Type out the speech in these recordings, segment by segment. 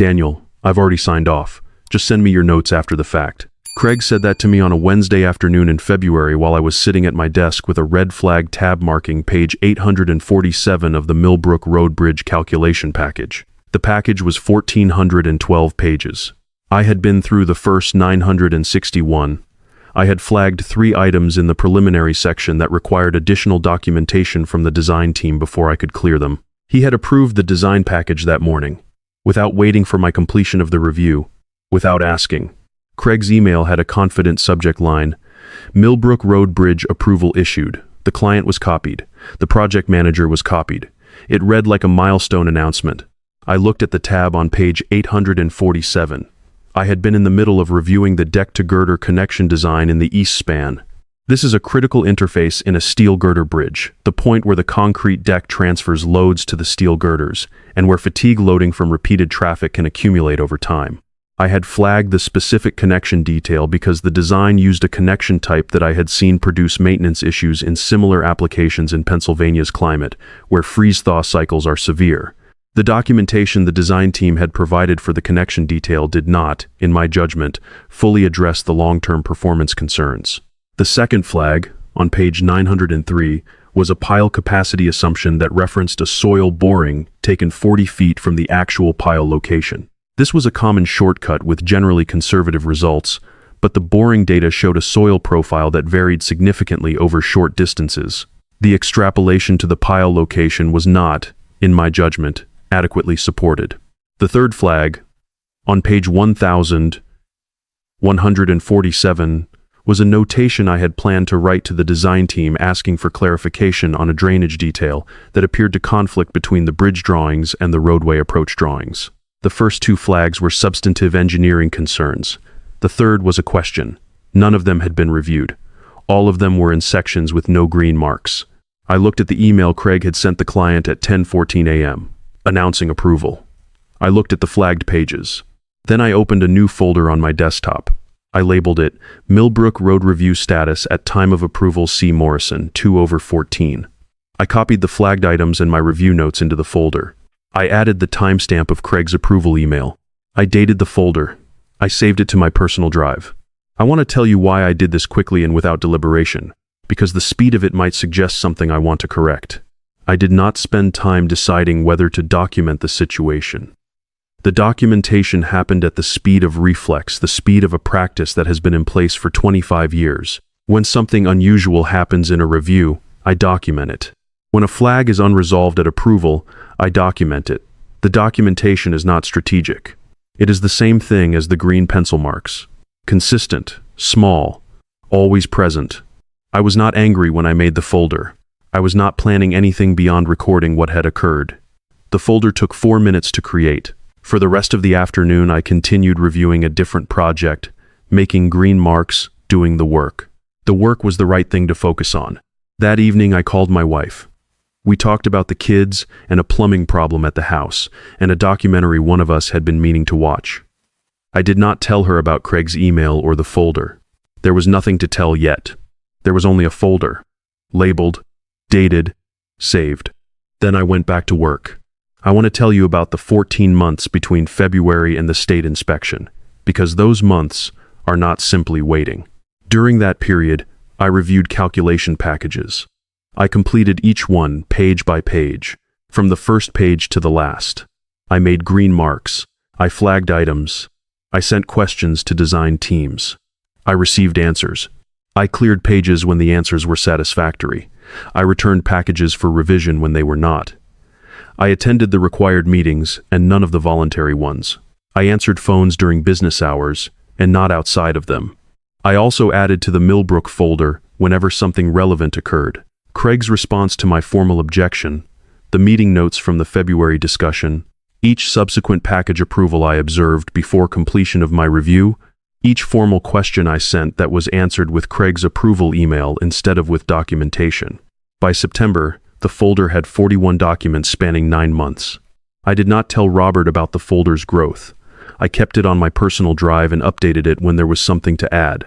"Daniel, I've already signed off. Just send me your notes after the fact." Craig said that to me on a Wednesday afternoon in February while I was sitting at my desk with a red flag tab marking page 847 of the Millbrook Road Bridge calculation package. The package was 1,412 pages. I had been through the first 961. I had flagged 3 items in the preliminary section that required additional documentation from the design team before I could clear them. He had approved the design package that morning, without waiting for my completion of the review, without asking. Craig's email had a confident subject line: Millbrook Road Bridge approval issued. The client was copied. The project manager was copied. It read like a milestone announcement. I looked at the tab on page 847. I had been in the middle of reviewing the deck-to-girder connection design in the east span. This is a critical interface in a steel girder bridge, the point where the concrete deck transfers loads to the steel girders, and where fatigue loading from repeated traffic can accumulate over time. I had flagged the specific connection detail because the design used a connection type that I had seen produce maintenance issues in similar applications in Pennsylvania's climate, where freeze-thaw cycles are severe. The documentation the design team had provided for the connection detail did not, in my judgment, fully address the long-term performance concerns. The second flag, on page 903, was a pile capacity assumption that referenced a soil boring taken 40 feet from the actual pile location. This was a common shortcut with generally conservative results, but the boring data showed a soil profile that varied significantly over short distances. The extrapolation to the pile location was not, in my judgment, adequately supported. The third flag, on page 1147, was a notation I had planned to write to the design team asking for clarification on a drainage detail that appeared to conflict between the bridge drawings and the roadway approach drawings. The first 2 flags were substantive engineering concerns. The third was a question. None of them had been reviewed. All of them were in sections with no green marks. I looked at the email Craig had sent the client at 10:14 a.m., announcing approval. I looked at the flagged pages. Then I opened a new folder on my desktop. I labeled it Millbrook Road Review Status at Time of Approval C. Morrison, 2/14. I copied the flagged items and my review notes into the folder. I added the timestamp of Craig's approval email. I dated the folder. I saved it to my personal drive. I want to tell you why I did this quickly and without deliberation, because the speed of it might suggest something I want to correct. I did not spend time deciding whether to document the situation. The documentation happened at the speed of reflex, the speed of a practice that has been in place for 25 years. When something unusual happens in a review, I document it. When a flag is unresolved at approval, I document it. The documentation is not strategic. It is the same thing as the green pencil marks. Consistent, small, always present. I was not angry when I made the folder. I was not planning anything beyond recording what had occurred. The folder took 4 minutes to create. For the rest of the afternoon, I continued reviewing a different project, making green marks, doing the work. The work was the right thing to focus on. That evening, I called my wife. We talked about the kids and a plumbing problem at the house, and a documentary one of us had been meaning to watch. I did not tell her about Craig's email or the folder. There was nothing to tell yet. There was only a folder, labeled, dated, saved. Then I went back to work. I want to tell you about the 14 months between February and the state inspection, because those months are not simply waiting. During that period, I reviewed calculation packages. I completed each one page by page, from the first page to the last. I made green marks. I flagged items. I sent questions to design teams. I received answers. I cleared pages when the answers were satisfactory. I returned packages for revision when they were not. I attended the required meetings and none of the voluntary ones. I answered phones during business hours and not outside of them. I also added to the Millbrook folder whenever something relevant occurred. Craig's response to my formal objection, the meeting notes from the February discussion, each subsequent package approval I observed before completion of my review, each formal question I sent that was answered with Craig's approval email instead of with documentation. By September, the folder had 41 documents spanning 9 months. I did not tell Robert about the folder's growth. I kept it on my personal drive and updated it when there was something to add.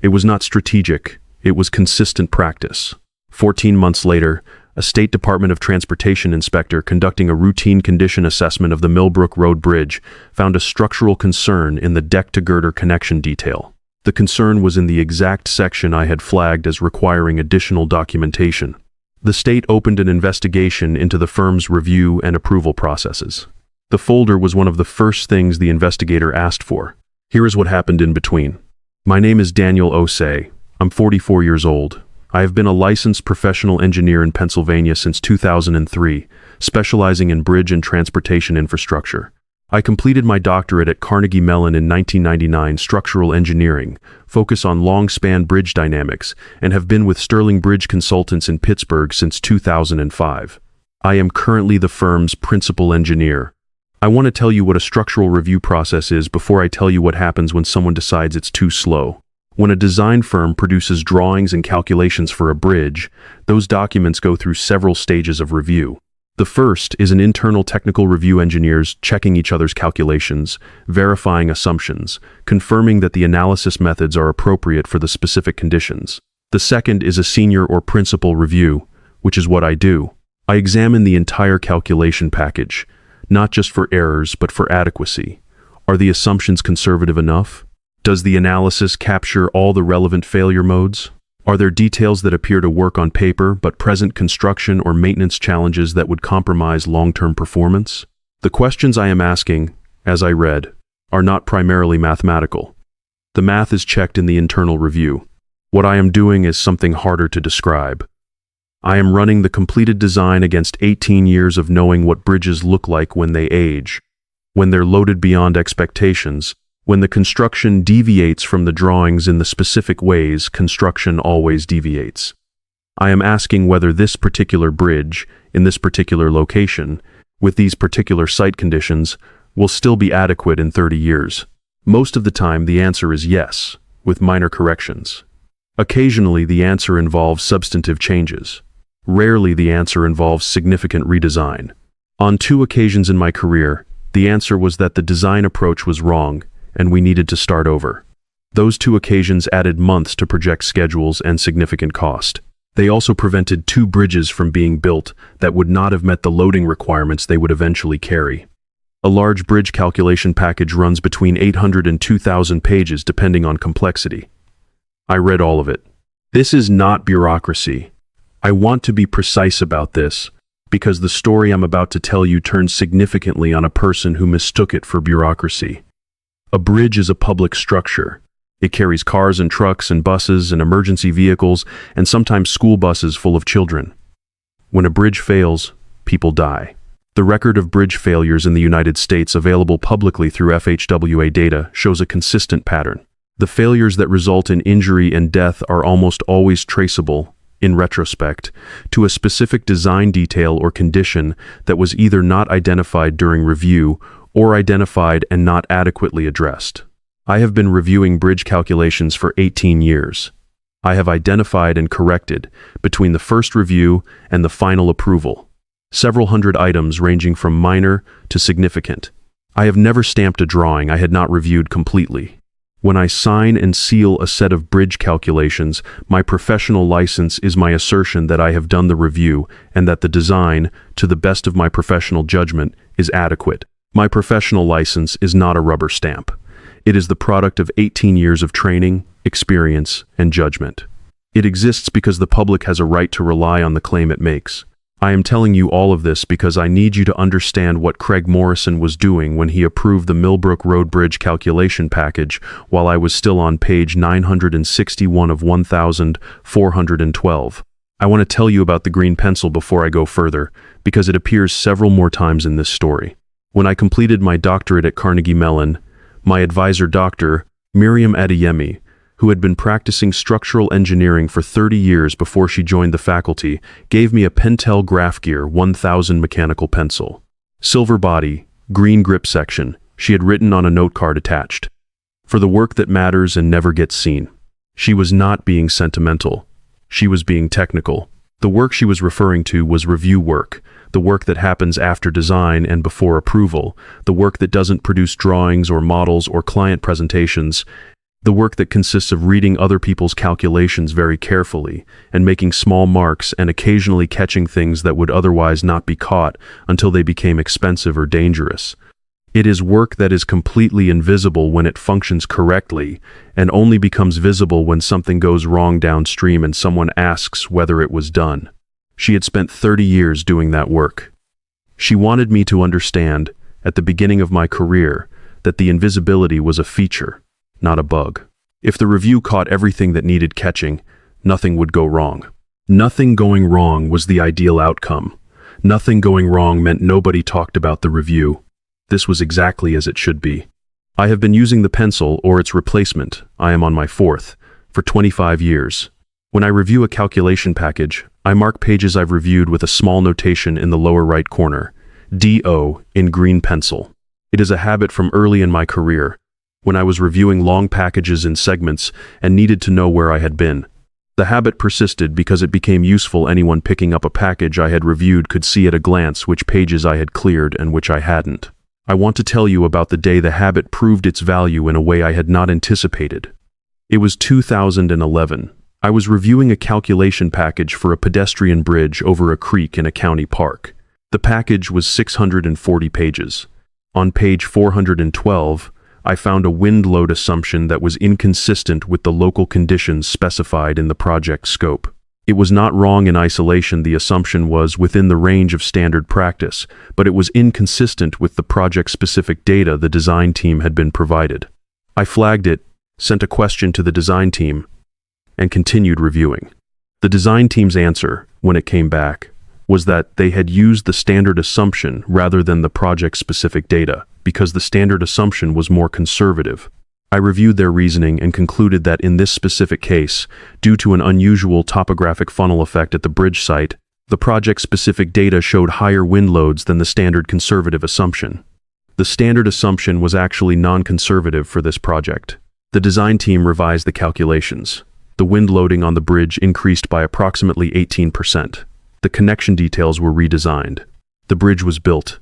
It was not strategic, it was consistent practice. 14 months later, a State Department of Transportation inspector conducting a routine condition assessment of the Millbrook Road Bridge found a structural concern in the deck-to-girder connection detail. The concern was in the exact section I had flagged as requiring additional documentation. The state opened an investigation into the firm's review and approval processes. The folder was one of the first things the investigator asked for. Here is what happened in between. My name is Daniel Osei. I'm 44 years old. I have been a licensed professional engineer in Pennsylvania since 2003, specializing in bridge and transportation infrastructure. I completed my doctorate at Carnegie Mellon in 1999, structural engineering, focus on long-span bridge dynamics, and have been with Sterling Bridge Consultants in Pittsburgh since 2005. I am currently the firm's principal engineer. I want to tell you what a structural review process is before I tell you what happens when someone decides it's too slow. When a design firm produces drawings and calculations for a bridge, those documents go through several stages of review. The first is an internal technical review engineers checking each other's calculations, verifying assumptions, confirming that the analysis methods are appropriate for the specific conditions. The second is a senior or principal review, which is what I do. I examine the entire calculation package, not just for errors, but for adequacy. Are the assumptions conservative enough? Does the analysis capture all the relevant failure modes? Are there details that appear to work on paper but present construction or maintenance challenges that would compromise long-term performance? The questions I am asking, as I read, are not primarily mathematical. The math is checked in the internal review. What I am doing is something harder to describe. I am running the completed design against 18 years of knowing what bridges look like when they age, when they're loaded beyond expectations. When the construction deviates from the drawings in the specific ways construction always deviates. I am asking whether this particular bridge, in this particular location, with these particular site conditions, will still be adequate in 30 years. Most of the time the answer is yes, with minor corrections. Occasionally the answer involves substantive changes. Rarely the answer involves significant redesign. On 2 occasions in my career, the answer was that the design approach was wrong, and we needed to start over. Those 2 occasions added months to project schedules and significant cost. They also prevented 2 bridges from being built that would not have met the loading requirements they would eventually carry. A large bridge calculation package runs between 800 and 2,000 pages depending on complexity. I read all of it. This is not bureaucracy. I want to be precise about this, because the story I'm about to tell you turns significantly on a person who mistook it for bureaucracy. A bridge is a public structure. It carries cars and trucks and buses and emergency vehicles and sometimes school buses full of children. When a bridge fails, people die. The record of bridge failures in the United States available publicly through FHWA data shows a consistent pattern. The failures that result in injury and death are almost always traceable, in retrospect, to a specific design detail or condition that was either not identified during review or identified and not adequately addressed. I have been reviewing bridge calculations for 18 years. I have identified and corrected, between the first review and the final approval, several hundred items ranging from minor to significant. I have never stamped a drawing I had not reviewed completely. When I sign and seal a set of bridge calculations, my professional license is my assertion that I have done the review and that the design, to the best of my professional judgment, is adequate. My professional license is not a rubber stamp. It is the product of 18 years of training, experience, and judgment. It exists because the public has a right to rely on the claim it makes. I am telling you all of this because I need you to understand what Craig Morrison was doing when he approved the Millbrook Road Bridge calculation package while I was still on page 961 of 1,412. I want to tell you about the green pencil before I go further, because it appears several more times in this story. When I completed my doctorate at Carnegie Mellon, my advisor, Dr. Miriam Adeyemi, who had been practicing structural engineering for 30 years before she joined the faculty, gave me a Pentel Graph Gear 1000 mechanical pencil. Silver body, green grip section, she had written on a note card attached. For the work that matters and never gets seen. She was not being sentimental. She was being technical. The work she was referring to was review work, the work that happens after design and before approval, the work that doesn't produce drawings or models or client presentations, The work that consists of reading other people's calculations very carefully and making small marks and occasionally catching things that would otherwise not be caught until they became expensive or dangerous. It is work that is completely invisible when it functions correctly and only becomes visible when something goes wrong downstream and someone asks whether it was done. She had spent 30 years doing that work. She wanted me to understand, at the beginning of my career, that the invisibility was a feature, not a bug. If the review caught everything that needed catching, nothing would go wrong. Nothing going wrong was the ideal outcome. Nothing going wrong meant nobody talked about the review. This was exactly as it should be. I have been using the pencil or its replacement, I am on my fourth, for 25 years. When I review a calculation package, I mark pages I've reviewed with a small notation in the lower right corner, DO, in green pencil. It is a habit from early in my career, when I was reviewing long packages in segments and needed to know where I had been. The habit persisted because it became useful. Anyone picking up a package I had reviewed could see at a glance which pages I had cleared and which I hadn't. I want to tell you about the day the habit proved its value in a way I had not anticipated. It was 2011. I was reviewing a calculation package for a pedestrian bridge over a creek in a county park. The package was 640 pages. On page 412, I found a wind load assumption that was inconsistent with the local conditions specified in the project scope. It was not wrong in isolation. The assumption was within the range of standard practice, but it was inconsistent with the project-specific data the design team had been provided. I flagged it, sent a question to the design team, and continued reviewing. The design team's answer, when it came back, was that they had used the standard assumption rather than the project-specific data, because the standard assumption was more conservative. I reviewed their reasoning and concluded that in this specific case, due to an unusual topographic funnel effect at the bridge site, the project-specific data showed higher wind loads than the standard conservative assumption. The standard assumption was actually non-conservative for this project. The design team revised the calculations. The wind loading on the bridge increased by approximately 18%. The connection details were redesigned. The bridge was built.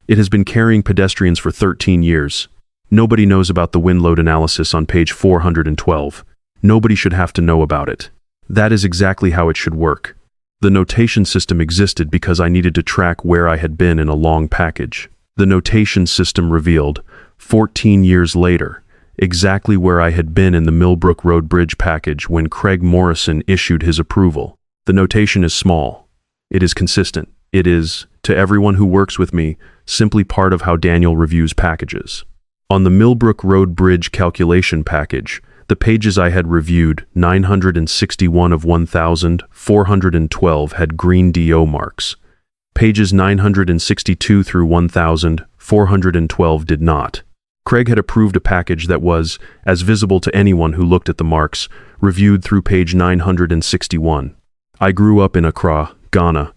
It has been carrying pedestrians for 13 years. Nobody knows about the wind load analysis on page 412. Nobody should have to know about it. That is exactly how it should work. The notation system existed because I needed to track where I had been in a long package. The notation system revealed, 14 years later, exactly where I had been in the Millbrook Road Bridge package when Craig Morrison issued his approval. The notation is small. It is consistent. It is, to everyone who works with me, simply part of how Daniel reviews packages. On the Millbrook Road Bridge calculation package, the pages I had reviewed, 961 of 1,412 had green DO marks. Pages 962 through 1,412 did not. Craig had approved a package that was, as visible to anyone who looked at the marks, reviewed through page 961. I grew up in Accra, Ghana,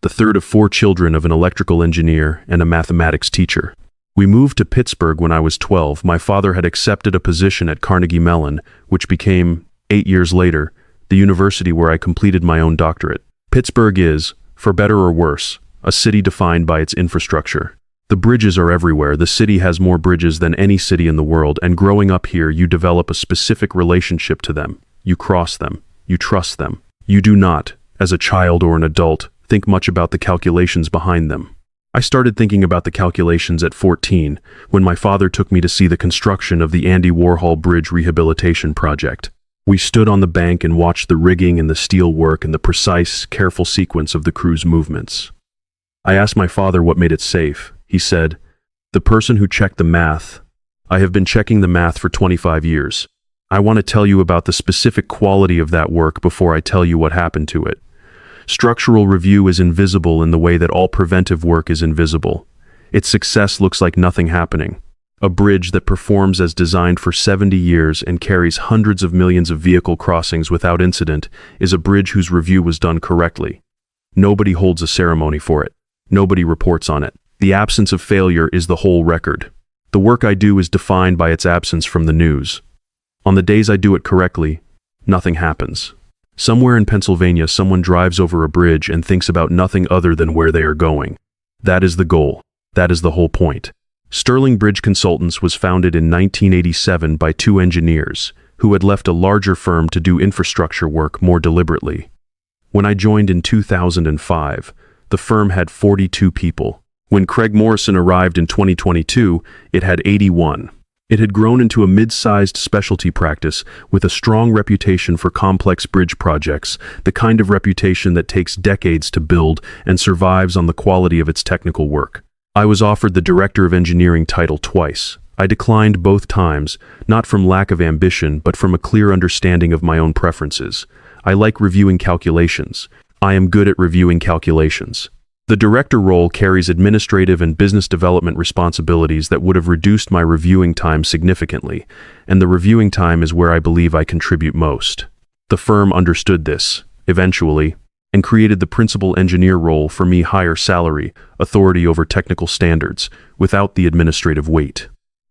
the third of 4 children of an electrical engineer and a mathematics teacher. We moved to Pittsburgh when I was 12. My father had accepted a position at Carnegie Mellon, which became, 8 years later, the university where I completed my own doctorate. Pittsburgh is, for better or worse, a city defined by its infrastructure. The bridges are everywhere. The city has more bridges than any city in the world, and growing up here, you develop a specific relationship to them. You cross them. You trust them. You do not, as a child or an adult, think much about the calculations behind them. I started thinking about the calculations at 14, when my father took me to see the construction of the Andy Warhol Bridge Rehabilitation Project. We stood on the bank and watched the rigging and the steel work and the precise, careful sequence of the crew's movements. I asked my father what made it safe. He said, "The person who checked the math. I have been checking the math for 25 years. I want to tell you about the specific quality of that work before I tell you what happened to it. Structural review is invisible in the way that all preventive work is invisible. Its success looks like nothing happening. A bridge that performs as designed for 70 years and carries hundreds of millions of vehicle crossings without incident is a bridge whose review was done correctly. Nobody holds a ceremony for it. Nobody reports on it. The absence of failure is the whole record. The work I do is defined by its absence from the news. On the days I do it correctly, nothing happens. Somewhere in Pennsylvania, someone drives over a bridge and thinks about nothing other than where they are going. That is the goal. That is the whole point. Sterling Bridge Consultants was founded in 1987 by two engineers who had left a larger firm to do infrastructure work more deliberately. When I joined in 2005, the firm had 42 people. When Craig Morrison arrived in 2022, it had 81. It had grown into a mid-sized specialty practice with a strong reputation for complex bridge projects, the kind of reputation that takes decades to build and survives on the quality of its technical work. I was offered the Director of Engineering title twice. I declined both times, not from lack of ambition, but from a clear understanding of my own preferences. I like reviewing calculations. I am good at reviewing calculations. The director role carries administrative and business development responsibilities that would have reduced my reviewing time significantly, and the reviewing time is where I believe I contribute most. The firm understood this, eventually, and created the principal engineer role for me, higher salary, authority over technical standards, without the administrative weight.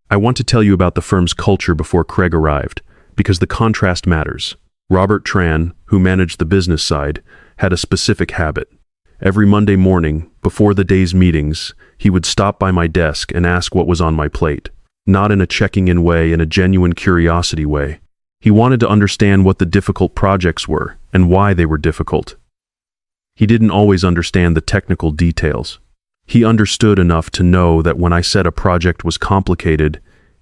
I want to tell you about the firm's culture before Craig arrived, because the contrast matters. Robert Tran, who managed the business side, had a specific habit. Every Monday morning, before the day's meetings, he would stop by my desk and ask what was on my plate. Not in a checking-in way, in a genuine curiosity way. He wanted to understand what the difficult projects were and why they were difficult. He didn't always understand the technical details. He understood enough to know that when I said a project was complicated,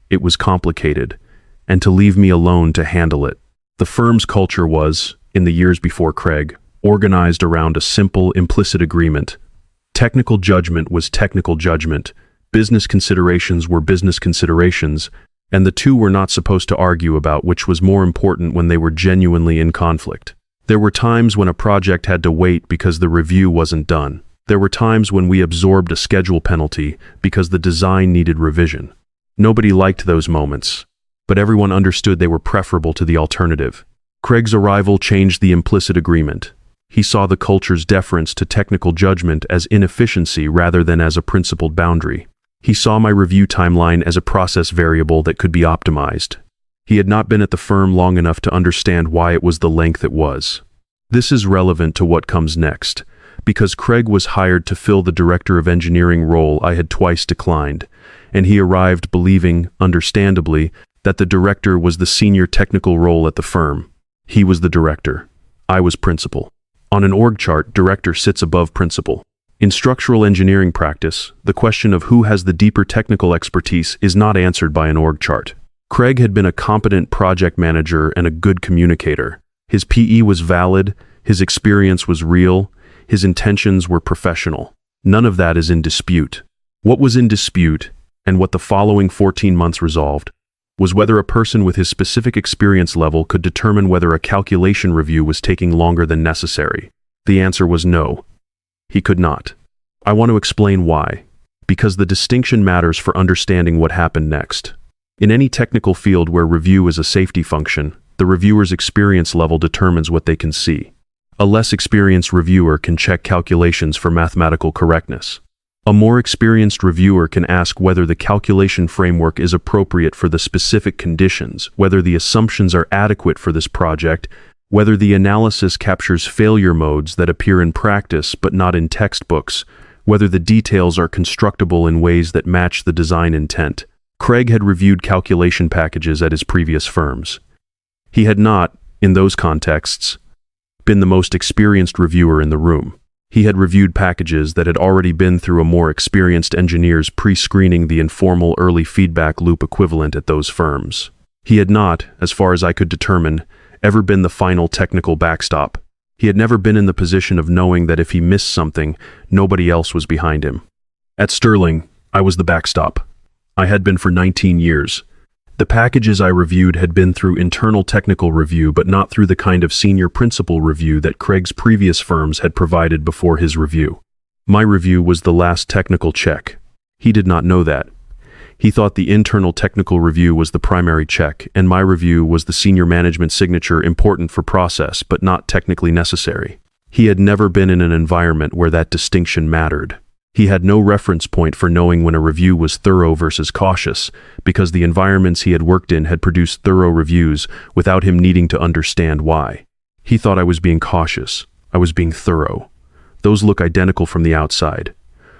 it was complicated, and to leave me alone to handle it. The firm's culture was, in the years before Craig, organized around a simple, implicit agreement. Technical judgment was technical judgment, business considerations were business considerations, and the two were not supposed to argue about which was more important when they were genuinely in conflict. There were times when a project had to wait because the review wasn't done. There were times when we absorbed a schedule penalty because the design needed revision. Nobody liked those moments, but everyone understood they were preferable to the alternative. Craig's arrival changed the implicit agreement. He saw the culture's deference to technical judgment as inefficiency rather than as a principled boundary. He saw my review timeline as a process variable that could be optimized. He had not been at the firm long enough to understand why it was the length it was. This is relevant to what comes next, because Craig was hired to fill the Director of Engineering role I had twice declined, and he arrived believing, understandably, that the director was the senior technical role at the firm. He was the director. I was principal. On an org chart, director sits above principal. In structural engineering practice, the question of who has the deeper technical expertise is not answered by an org chart. Craig had been a competent project manager and a good communicator. His PE was valid, his experience was real, his intentions were professional. None of that is in dispute. What was in dispute, and what the following 14 months resolved, was whether a person with his specific experience level could determine whether a calculation review was taking longer than necessary. The answer was no. He could not. I want to explain why. Because the distinction matters for understanding what happened next. In any technical field where review is a safety function, the reviewer's experience level determines what they can see. A less experienced reviewer can check calculations for mathematical correctness. A more experienced reviewer can ask whether the calculation framework is appropriate for the specific conditions, whether the assumptions are adequate for this project, whether the analysis captures failure modes that appear in practice but not in textbooks, whether the details are constructible in ways that match the design intent. Craig had reviewed calculation packages at his previous firms. He had not, in those contexts, been the most experienced reviewer in the room. He had reviewed packages that had already been through a more experienced engineer's pre-screening, the informal early feedback loop equivalent at those firms. He had not, as far as I could determine, ever been the final technical backstop. He had never been in the position of knowing that if he missed something, nobody else was behind him. At Sterling, I was the backstop. I had been for 19 years. The packages I reviewed had been through internal technical review, but not through the kind of senior principal review that Craig's previous firms had provided before his review. My review was the last technical check. He did not know that. He thought the internal technical review was the primary check, and my review was the senior management signature, important for process, but not technically necessary. He had never been in an environment where that distinction mattered. He had no reference point for knowing when a review was thorough versus cautious, because the environments he had worked in had produced thorough reviews without him needing to understand why. He thought I was being cautious. I was being thorough. Those look identical from the outside.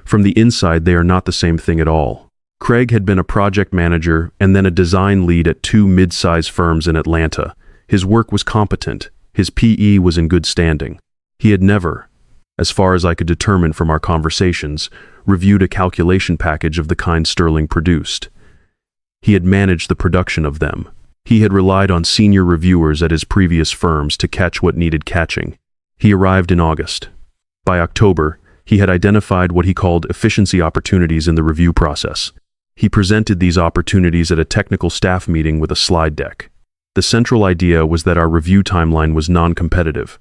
From the inside, they are not the same thing at all. Craig had been a project manager and then a design lead at two mid-size firms in Atlanta. His work was competent. His PE was in good standing. He had never, as far as I could determine from our conversations, reviewed a calculation package of the kind Sterling produced. He had managed the production of them. He had relied on senior reviewers at his previous firms to catch what needed catching. He arrived in August. By October, he had identified what he called efficiency opportunities in the review process. He presented these opportunities at a technical staff meeting with a slide deck. The central idea was that our review timeline was non-competitive.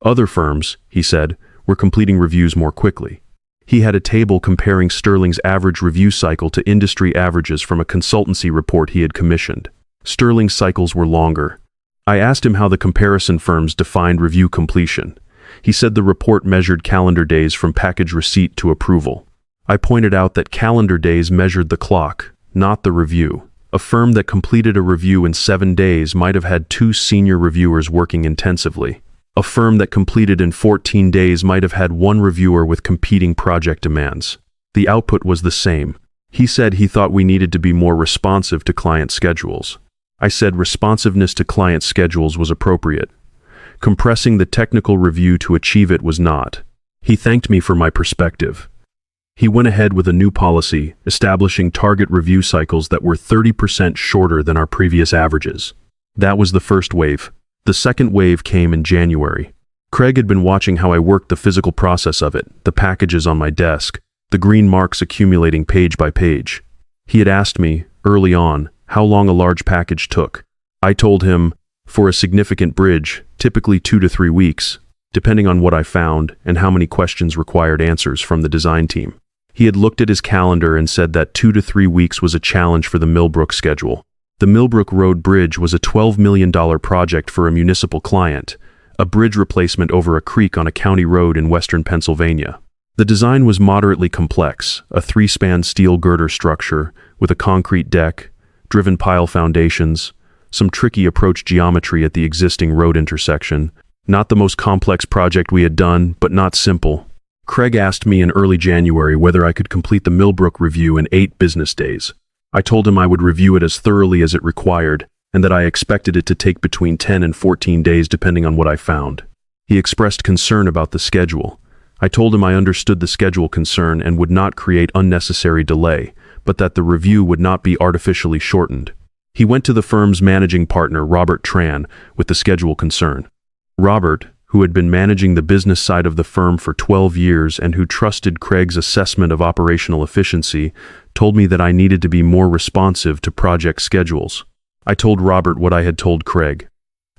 Other firms, he said, were completing reviews more quickly. He had a table comparing Sterling's average review cycle to industry averages from a consultancy report he had commissioned. Sterling's cycles were longer. I asked him how the comparison firms defined review completion. He said the report measured calendar days from package receipt to approval. I pointed out that calendar days measured the clock, not the review. A firm that completed a review in 7 days might have had 2 senior reviewers working intensively. A firm that completed in 14 days might have had 1 reviewer with competing project demands. The output was the same. He said he thought we needed to be more responsive to client schedules. I said responsiveness to client schedules was appropriate. Compressing the technical review to achieve it was not. He thanked me for my perspective. He went ahead with a new policy, establishing target review cycles that were 30% shorter than our previous averages. That was the first wave. The second wave came in January. Craig had been watching how I worked the physical process of it, the packages on my desk, the green marks accumulating page by page. He had asked me, early on, how long a large package took. I told him, for a significant bridge, typically 2 to 3 weeks, depending on what I found and how many questions required answers from the design team. He had looked at his calendar and said that 2 to 3 weeks was a challenge for the Millbrook schedule. The Millbrook Road Bridge was a $12 million project for a municipal client, a bridge replacement over a creek on a county road in western Pennsylvania. The design was moderately complex, a 3-span steel girder structure with a concrete deck, driven pile foundations, some tricky approach geometry at the existing road intersection. Not the most complex project we had done, but not simple. Craig asked me in early January whether I could complete the Millbrook review in 8 business days. I told him I would review it as thoroughly as it required, and that I expected it to take between 10 and 14 days depending on what I found. He expressed concern about the schedule. I told him I understood the schedule concern and would not create unnecessary delay, but that the review would not be artificially shortened. He went to the firm's managing partner, Robert Tran, with the schedule concern. Robert, who had been managing the business side of the firm for 12 years and who trusted Craig's assessment of operational efficiency, told me that I needed to be more responsive to project schedules. I told Robert what I had told Craig.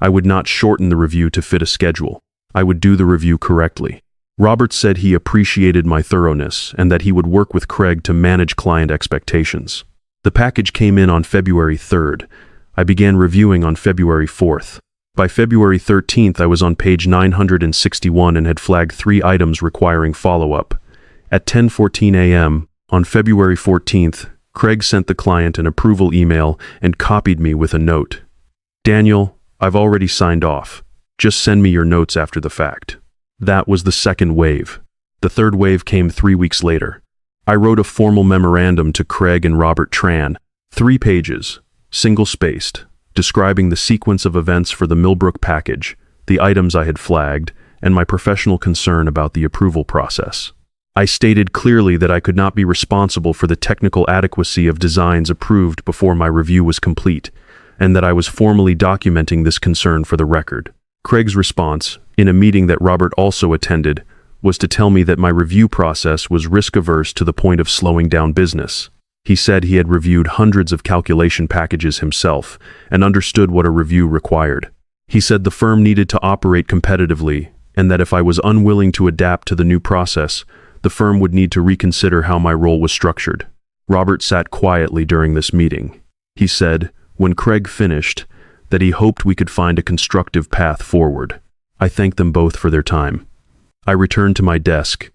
I would not shorten the review to fit a schedule. I would do the review correctly. Robert said he appreciated my thoroughness and that he would work with Craig to manage client expectations. The package came in on February 3rd. I began reviewing on February 4th. By February 13th, I was on page 961 and had flagged 3 items requiring follow-up. At 10:14 a.m., on February 14th, Craig sent the client an approval email and copied me with a note. "Daniel, I've already signed off. Just send me your notes after the fact." That was the second wave. The third wave came 3 weeks later. I wrote a formal memorandum to Craig and Robert Tran, 3 pages, single-spaced, describing the sequence of events for the Millbrook package, the items I had flagged, and my professional concern about the approval process. I stated clearly that I could not be responsible for the technical adequacy of designs approved before my review was complete, and that I was formally documenting this concern for the record. Craig's response, in a meeting that Robert also attended, was to tell me that my review process was risk-averse to the point of slowing down business. He said he had reviewed hundreds of calculation packages himself and understood what a review required. He said the firm needed to operate competitively and that if I was unwilling to adapt to the new process, the firm would need to reconsider how my role was structured. Robert sat quietly during this meeting. He said, when Craig finished, that he hoped we could find a constructive path forward. I thanked them both for their time. I returned to my desk.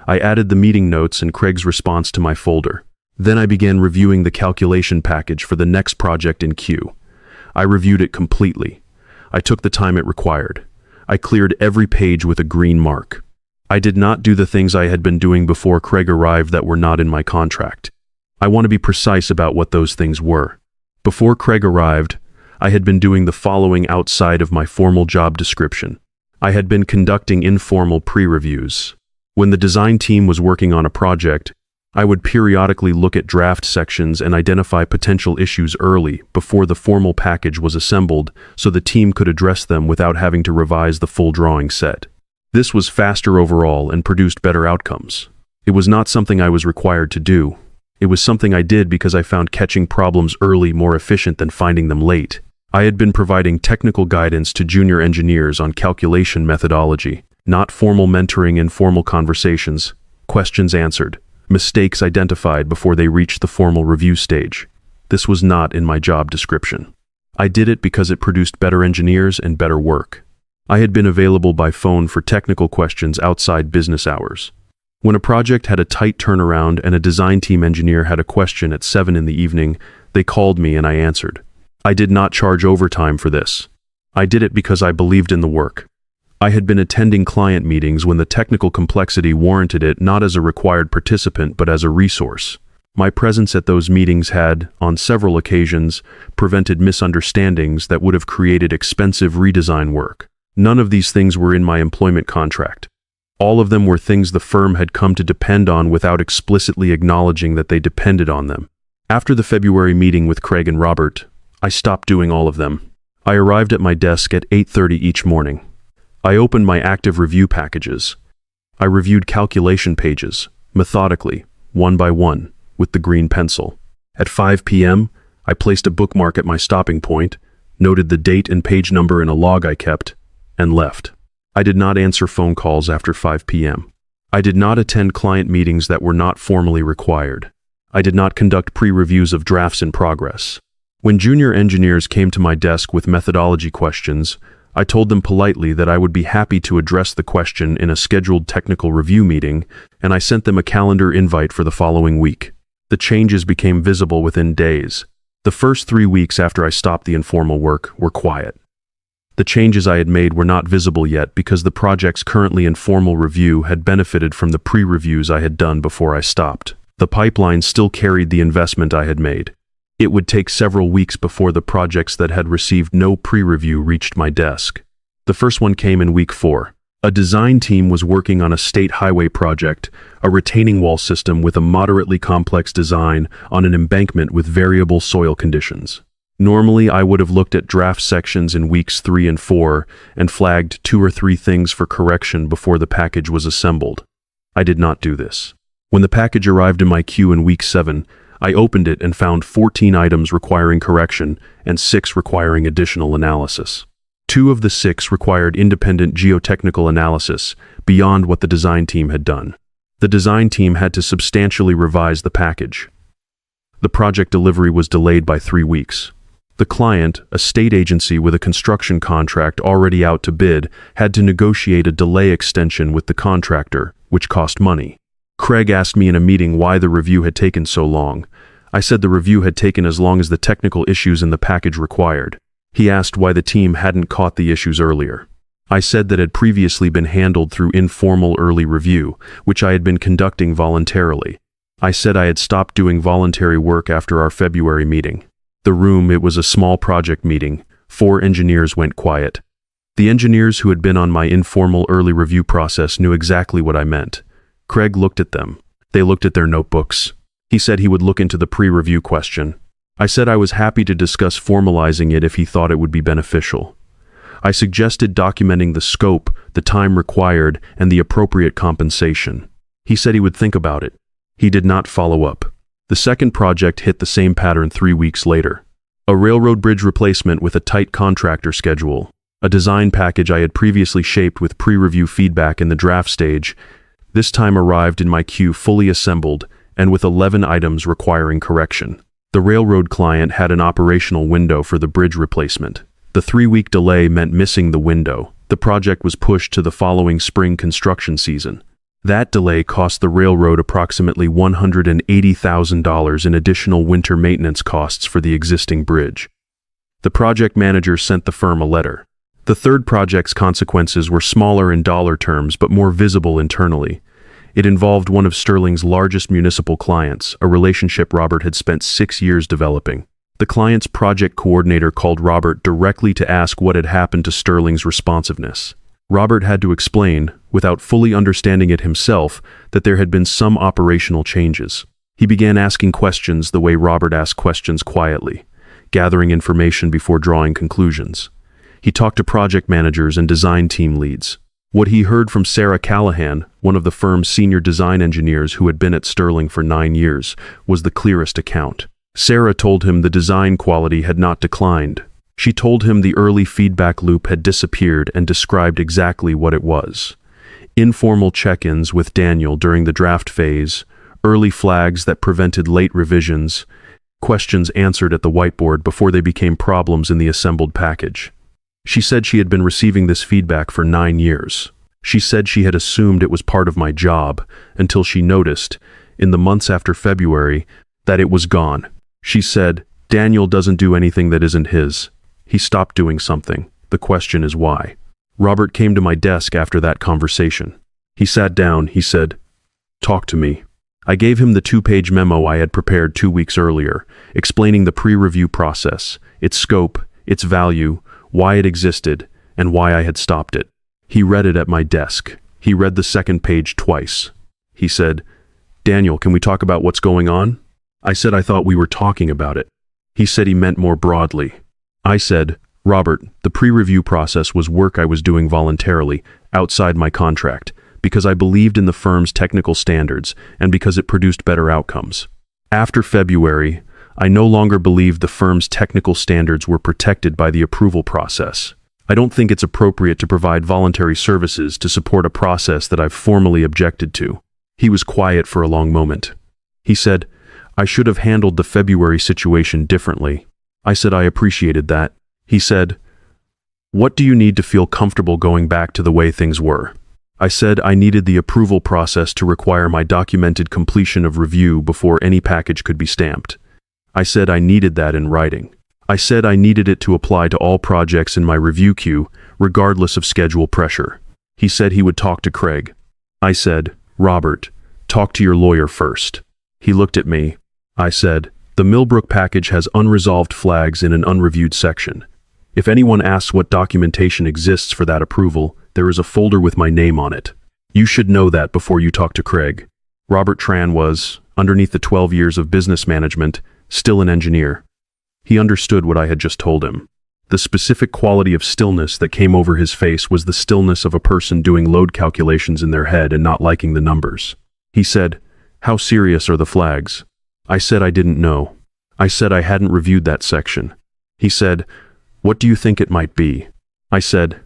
I added the meeting notes and Craig's response to my folder. Then I began reviewing the calculation package for the next project in queue. I reviewed it completely. I took the time it required. I cleared every page with a green mark. I did not do the things I had been doing before Craig arrived that were not in my contract. I want to be precise about what those things were. Before Craig arrived, I had been doing the following outside of my formal job description. I had been conducting informal pre-reviews. When the design team was working on a project, I would periodically look at draft sections and identify potential issues early before the formal package was assembled so the team could address them without having to revise the full drawing set. This was faster overall and produced better outcomes. It was not something I was required to do. It was something I did because I found catching problems early more efficient than finding them late. I had been providing technical guidance to junior engineers on calculation methodology, not formal mentoring in formal conversations, questions answered, mistakes identified before they reached the formal review stage. This was not in my job description. I did it because it produced better engineers and better work. I had been available by phone for technical questions outside business hours. When a project had a tight turnaround and a design team engineer had a question at 7 in the evening, they called me and I answered. I did not charge overtime for this. I did it because I believed in the work. I had been attending client meetings when the technical complexity warranted it, not as a required participant but as a resource. My presence at those meetings had, on several occasions, prevented misunderstandings that would have created expensive redesign work. None of these things were in my employment contract. All of them were things the firm had come to depend on without explicitly acknowledging that they depended on them. After the February meeting with Craig and Robert, I stopped doing all of them. I arrived at my desk at 8:30 each morning. I opened my active review packages. I reviewed calculation pages, methodically, one by one, with the green pencil. At 5 p.m., I placed a bookmark at my stopping point, noted the date and page number in a log I kept, and left. I did not answer phone calls after 5 p.m. I did not attend client meetings that were not formally required. I did not conduct pre-reviews of drafts in progress. When junior engineers came to my desk with methodology questions, I told them politely that I would be happy to address the question in a scheduled technical review meeting, and I sent them a calendar invite for the following week. The changes became visible within days. The first 3 weeks after I stopped the informal work were quiet. The changes I had made were not visible yet because the projects currently in formal review had benefited from the pre-reviews I had done before I stopped. The pipeline still carried the investment I had made. It would take several weeks before the projects that had received no pre-review reached my desk. The first one came in week 4. A design team was working on a state highway project, a retaining wall system with a moderately complex design on an embankment with variable soil conditions. Normally, I would have looked at draft sections in weeks 3 and 4 and flagged 2 or 3 things for correction before the package was assembled. I did not do this. When the package arrived in my queue in week 7, I opened it and found 14 items requiring correction and 6 requiring additional analysis. 2 of the 6 required independent geotechnical analysis beyond what the design team had done. The design team had to substantially revise the package. The project delivery was delayed by 3 weeks. The client, a state agency with a construction contract already out to bid, had to negotiate a delay extension with the contractor, which cost money. Craig asked me in a meeting why the review had taken so long. I said the review had taken as long as the technical issues in the package required. He asked why the team hadn't caught the issues earlier. I said that had previously been handled through informal early review, which I had been conducting voluntarily. I said I had stopped doing voluntary work after our February meeting. It was a small project meeting. 4 engineers went quiet. The engineers who had been on my informal early review process knew exactly what I meant. Craig looked at them. They looked at their notebooks. He said he would look into the pre-review question. I said I was happy to discuss formalizing it if he thought it would be beneficial. I suggested documenting the scope, the time required, and the appropriate compensation. He said he would think about it. He did not follow up. The second project hit the same pattern 3 weeks later. A railroad bridge replacement with a tight contractor schedule. A design package I had previously shaped with pre-review feedback in the draft stage, this time arrived in my queue fully assembled and with 11 items requiring correction. The railroad client had an operational window for the bridge replacement. The 3-week delay meant missing the window. The project was pushed to the following spring construction season. That delay cost the railroad approximately $180,000 in additional winter maintenance costs for the existing bridge. The project manager sent the firm a letter. The third project's consequences were smaller in dollar terms but more visible internally. It involved one of Sterling's largest municipal clients, a relationship Robert had spent 6 years developing. The client's project coordinator called Robert directly to ask what had happened to Sterling's responsiveness. Robert had to explain, without fully understanding it himself, that there had been some operational changes. He began asking questions the way Robert asked questions quietly, gathering information before drawing conclusions. He talked to project managers and design team leads. What he heard from Sarah Callahan, one of the firm's senior design engineers who had been at Sterling for 9 years, was the clearest account. Sarah told him the design quality had not declined. She told him the early feedback loop had disappeared and described exactly what it was. Informal check-ins with Daniel during the draft phase, early flags that prevented late revisions, questions answered at the whiteboard before they became problems in the assembled package. She said she had been receiving this feedback for 9 years. She said she had assumed it was part of my job until she noticed, in the months after February, that it was gone. She said, "Daniel doesn't do anything that isn't his. He stopped doing something. The question is why." Robert came to my desk after that conversation. He sat down, he said, "Talk to me." I gave him the 2-page memo I had prepared 2 weeks earlier, explaining the pre-review process, its scope, its value, why it existed, and why I had stopped it. He read it at my desk. He read the second page twice. He said, "Daniel, can we talk about what's going on?" I said I thought we were talking about it. He said he meant more broadly. I said, "Robert, the pre-review process was work I was doing voluntarily, outside my contract, because I believed in the firm's technical standards and because it produced better outcomes. After February, I no longer believed the firm's technical standards were protected by the approval process. I don't think it's appropriate to provide voluntary services to support a process that I've formally objected to." He was quiet for a long moment. He said, "I should have handled the February situation differently." I said I appreciated that. He said, "What do you need to feel comfortable going back to the way things were?" I said I needed the approval process to require my documented completion of review before any package could be stamped. I said I needed that in writing. I said I needed it to apply to all projects in my review queue, regardless of schedule pressure. He said he would talk to Craig. I said, "Robert, talk to your lawyer first." He looked at me. I said, "The Millbrook package has unresolved flags in an unreviewed section. If anyone asks what documentation exists for that approval, there is a folder with my name on it. You should know that before you talk to Craig." Robert Tran was, underneath the 12 years of business management, still an engineer. He understood what I had just told him. The specific quality of stillness that came over his face was the stillness of a person doing load calculations in their head and not liking the numbers. He said, "How serious are the flags?" I said I didn't know. I said I hadn't reviewed that section. He said, "What do you think it might be?" I said,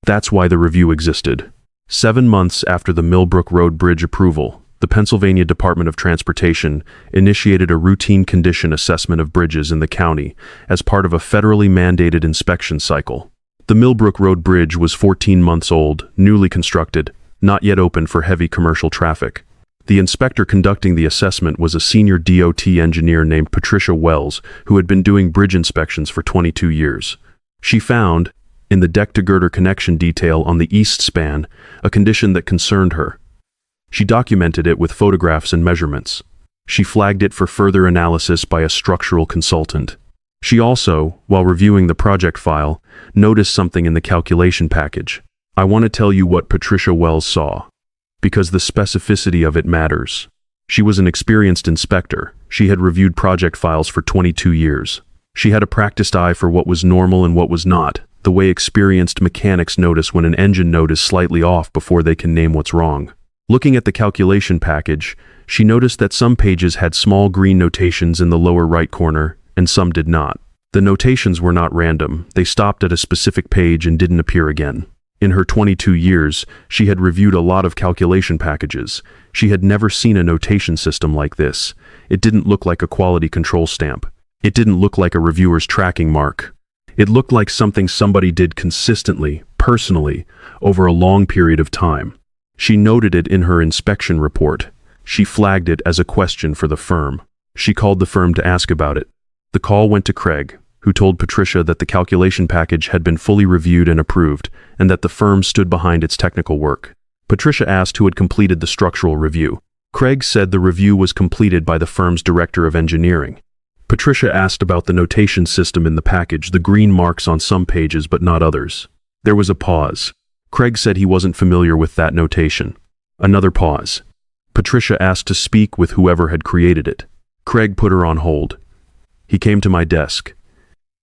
"That's why the review existed." 7 months after the Millbrook Road Bridge approval, the Pennsylvania Department of Transportation initiated a routine condition assessment of bridges in the county as part of a federally mandated inspection cycle. The Millbrook Road Bridge was 14 months old, newly constructed, not yet open for heavy commercial traffic. The inspector conducting the assessment was a senior DOT engineer named Patricia Wells, who had been doing bridge inspections for 22 years. She found, in the deck-to-girder connection detail on the east span, a condition that concerned her. She documented it with photographs and measurements. She flagged it for further analysis by a structural consultant. She also, while reviewing the project file, noticed something in the calculation package. I want to tell you what Patricia Wells saw, because the specificity of it matters. She was an experienced inspector. She had reviewed project files for 22 years. She had a practiced eye for what was normal and what was not, the way experienced mechanics notice when an engine note is slightly off before they can name what's wrong. Looking at the calculation package, she noticed that some pages had small green notations in the lower right corner, and some did not. The notations were not random. They stopped at a specific page and didn't appear again. In her 22 years, she had reviewed a lot of calculation packages. She had never seen a notation system like this. It didn't look like a quality control stamp. It didn't look like a reviewer's tracking mark. It looked like something somebody did consistently, personally, over a long period of time. She noted it in her inspection report. She flagged it as a question for the firm. She called the firm to ask about it. The call went to Craig, who told Patricia that the calculation package had been fully reviewed and approved, and that the firm stood behind its technical work. Patricia asked who had completed the structural review. Craig said the review was completed by the firm's director of engineering. Patricia asked about the notation system in the package, the green marks on some pages but not others. There was a pause. Craig said he wasn't familiar with that notation. Another pause. Patricia asked to speak with whoever had created it. Craig put her on hold. He came to my desk.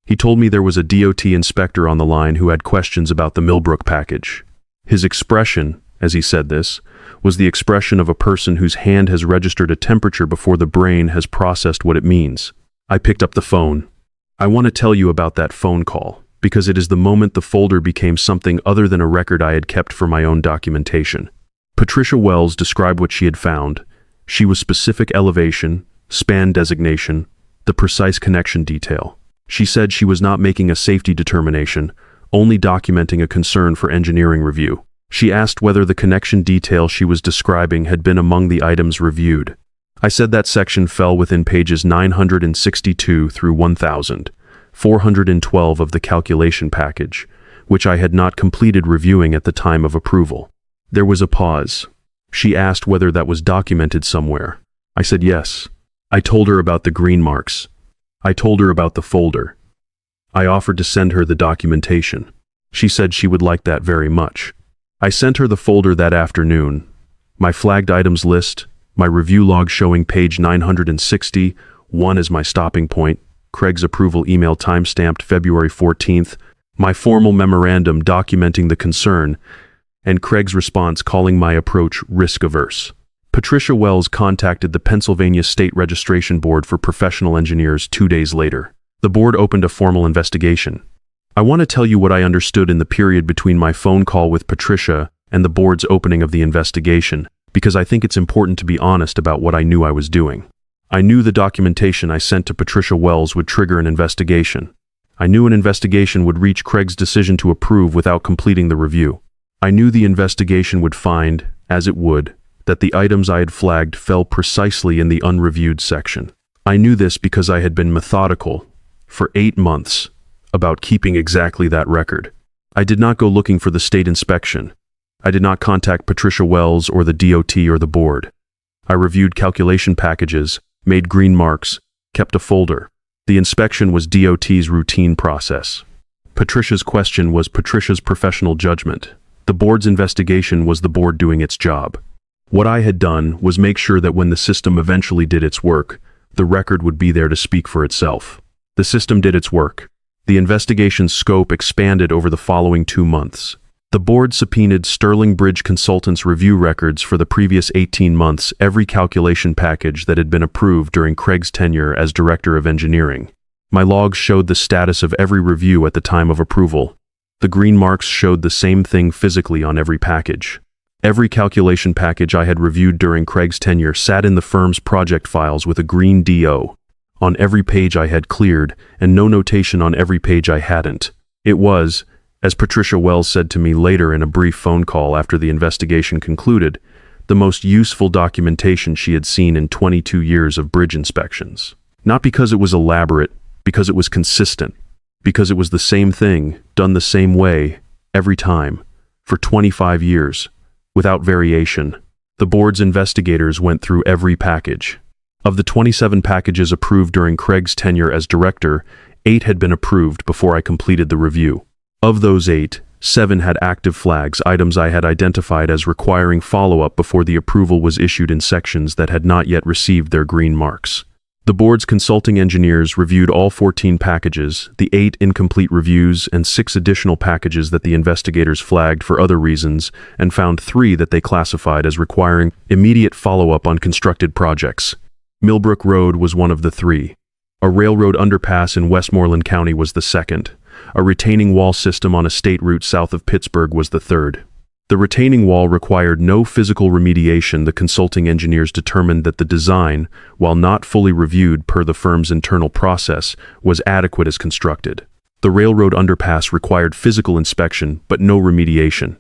He told me there was a DOT inspector on the line who had questions about the Millbrook package. His expression, as he said this, was the expression of a person whose hand has registered a temperature before the brain has processed what it means. I picked up the phone. I want to tell you about that phone call, because it is the moment the folder became something other than a record I had kept for my own documentation. Patricia Wells described what she had found. She was specific elevation, span designation, the precise connection detail. She said she was not making a safety determination, only documenting a concern for engineering review. She asked whether the connection detail she was describing had been among the items reviewed. I said that section fell within pages 962 through 1,412 of the calculation package, which I had not completed reviewing at the time of approval. There was a pause. She asked whether that was documented somewhere. I said yes. I told her about the green marks. I told her about the folder. I offered to send her the documentation. She said she would like that very much. I sent her the folder that afternoon. My flagged items list, my review log showing page 961 as my stopping point, Craig's approval email timestamped February 14th, my formal memorandum documenting the concern, and Craig's response calling my approach risk-averse. Patricia Wells contacted the Pennsylvania State Registration Board for Professional Engineers 2 days later. The board opened a formal investigation. I want to tell you what I understood in the period between my phone call with Patricia and the board's opening of the investigation, because I think it's important to be honest about what I knew I was doing. I knew the documentation I sent to Patricia Wells would trigger an investigation. I knew an investigation would reach Craig's decision to approve without completing the review. I knew the investigation would find, as it would, that the items I had flagged fell precisely in the unreviewed section. I knew this because I had been methodical, for 8 months, about keeping exactly that record. I did not go looking for the state inspection. I did not contact Patricia Wells or the DOT or the board. I reviewed calculation packages, made green marks, kept a folder. The inspection was DOT's routine process. Patricia's question was Patricia's professional judgment. The board's investigation was the board doing its job. What I had done was make sure that when the system eventually did its work, the record would be there to speak for itself. The system did its work. The investigation's scope expanded over the following 2 months. The board subpoenaed Sterling Bridge Consultants' review records for the previous 18 months, every calculation package that had been approved during Craig's tenure as Director of Engineering. My logs showed the status of every review at the time of approval. The green marks showed the same thing physically on every package. Every calculation package I had reviewed during Craig's tenure sat in the firm's project files with a green DO on every page I had cleared, and no notation on every page I hadn't. It was, as Patricia Wells said to me later in a brief phone call after the investigation concluded, the most useful documentation she had seen in 22 years of bridge inspections. Not because it was elaborate, because it was consistent, because it was the same thing, done the same way, every time, for 25 years, without variation. The board's investigators went through every package. Of the 27 packages approved during Craig's tenure as director, 8 had been approved before I completed the review. Of those 8, 7 had active flags, items I had identified as requiring follow-up before the approval was issued in sections that had not yet received their green marks. The board's consulting engineers reviewed all 14 packages, the 8 incomplete reviews, and 6 additional packages that the investigators flagged for other reasons, and found 3 that they classified as requiring immediate follow-up on constructed projects. Millbrook Road was one of the 3. A railroad underpass in Westmoreland County was the second. A retaining wall system on a state route south of Pittsburgh was the third. The retaining wall required no physical remediation. The consulting engineers determined that the design, while not fully reviewed per the firm's internal process, was adequate as constructed. The railroad underpass required physical inspection, but no remediation.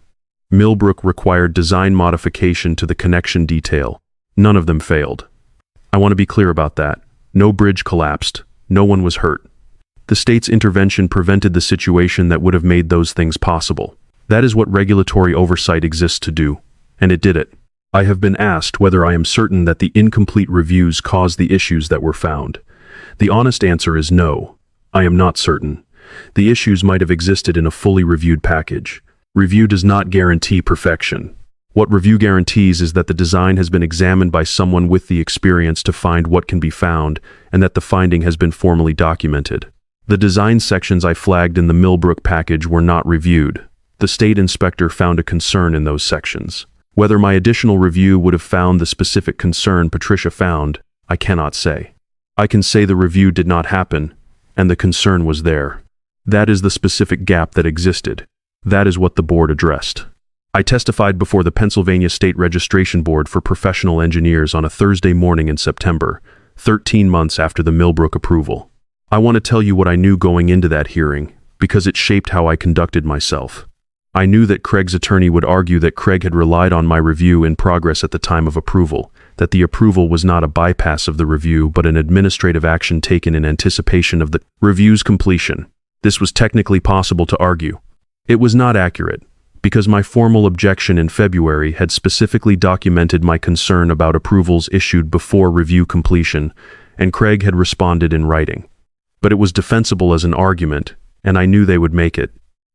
Millbrook required design modification to the connection detail. None of them failed. I want to be clear about that. No bridge collapsed. No one was hurt. The state's intervention prevented the situation that would have made those things possible. That is what regulatory oversight exists to do. and it did it. I have been asked whether I am certain that the incomplete reviews caused the issues that were found. The honest answer is no. I am not certain. The issues might have existed in a fully reviewed package. Review does not guarantee perfection. What review guarantees is that the design has been examined by someone with the experience to find what can be found, and that the finding has been formally documented. The design sections I flagged in the Millbrook package were not reviewed. The state inspector found a concern in those sections. Whether my additional review would have found the specific concern Patricia found, I cannot say. I can say the review did not happen, and the concern was there. That is the specific gap that existed. That is what the board addressed. I testified before the Pennsylvania State Registration Board for Professional Engineers on a Thursday morning in September, 13 months after the Millbrook approval. I want to tell you what I knew going into that hearing, because it shaped how I conducted myself. I knew that Craig's attorney would argue that Craig had relied on my review in progress at the time of approval, that the approval was not a bypass of the review but an administrative action taken in anticipation of the review's completion. This was technically possible to argue. It was not accurate, because my formal objection in February had specifically documented my concern about approvals issued before review completion, and Craig had responded in writing. But it was defensible as an argument, and I knew they would make it.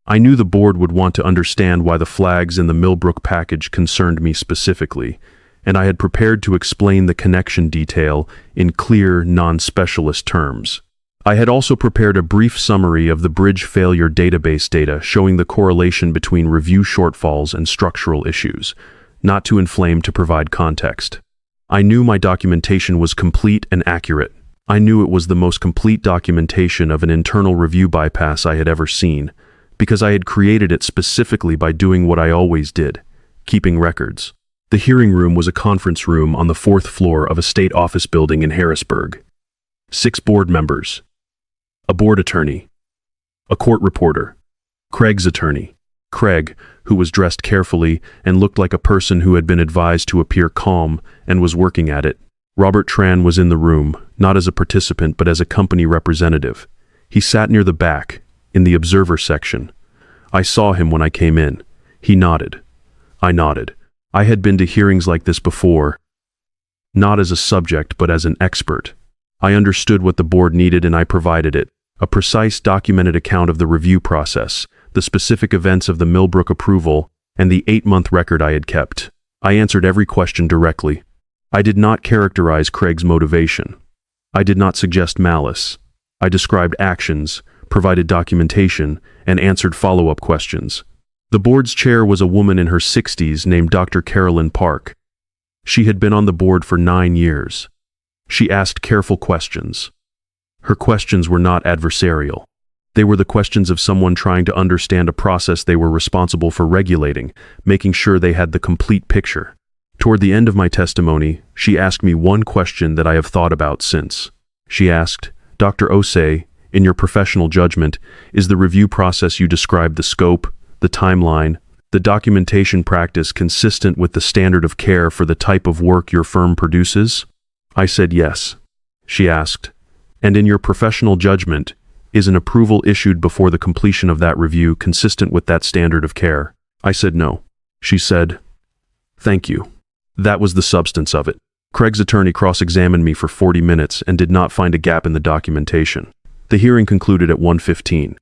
I knew the board would want to understand why the flags in the Millbrook package concerned me specifically, and I had prepared to explain the connection detail in clear, non-specialist terms. I had also prepared a brief summary of the bridge failure database data showing the correlation between review shortfalls and structural issues, not to inflame to provide context. I knew my documentation was complete and accurate. I knew it was the most complete documentation of an internal review bypass I had ever seen, because I had created it specifically by doing what I always did, keeping records. The hearing room was a conference room on the 4th floor of a state office building in Harrisburg. 6 board members. A board attorney. A court reporter. Craig's attorney. Craig, who was dressed carefully and looked like a person who had been advised to appear calm and was working at it. Robert Tran was in the room, not as a participant but as a company representative. He sat near the back, in the observer section. I saw him when I came in. He nodded. I nodded. I had been to hearings like this before, not as a subject but as an expert. I understood what the board needed and I provided it. A precise documented account of the review process, the specific events of the Millbrook approval, and the 8-month record I had kept. I answered every question directly. I did not characterize Craig's motivation. I did not suggest malice. I described actions, provided documentation, and answered follow-up questions. The board's chair was a woman in her 60s named Dr. Carolyn Park. She had been on the board for 9 years. She asked careful questions. Her questions were not adversarial. They were the questions of someone trying to understand a process they were responsible for regulating, making sure they had the complete picture. Toward the end of my testimony, she asked me one question that I have thought about since. She asked, "Dr. Osei, in your professional judgment, is the review process you described the scope, the timeline, the documentation practice consistent with the standard of care for the type of work your firm produces?" I said yes. She asked, "And in your professional judgment, is an approval issued before the completion of that review consistent with that standard of care?" I said no. She said, "Thank you." That was the substance of it. Craig's attorney cross-examined me for 40 minutes and did not find a gap in the documentation. The hearing concluded at 1:15.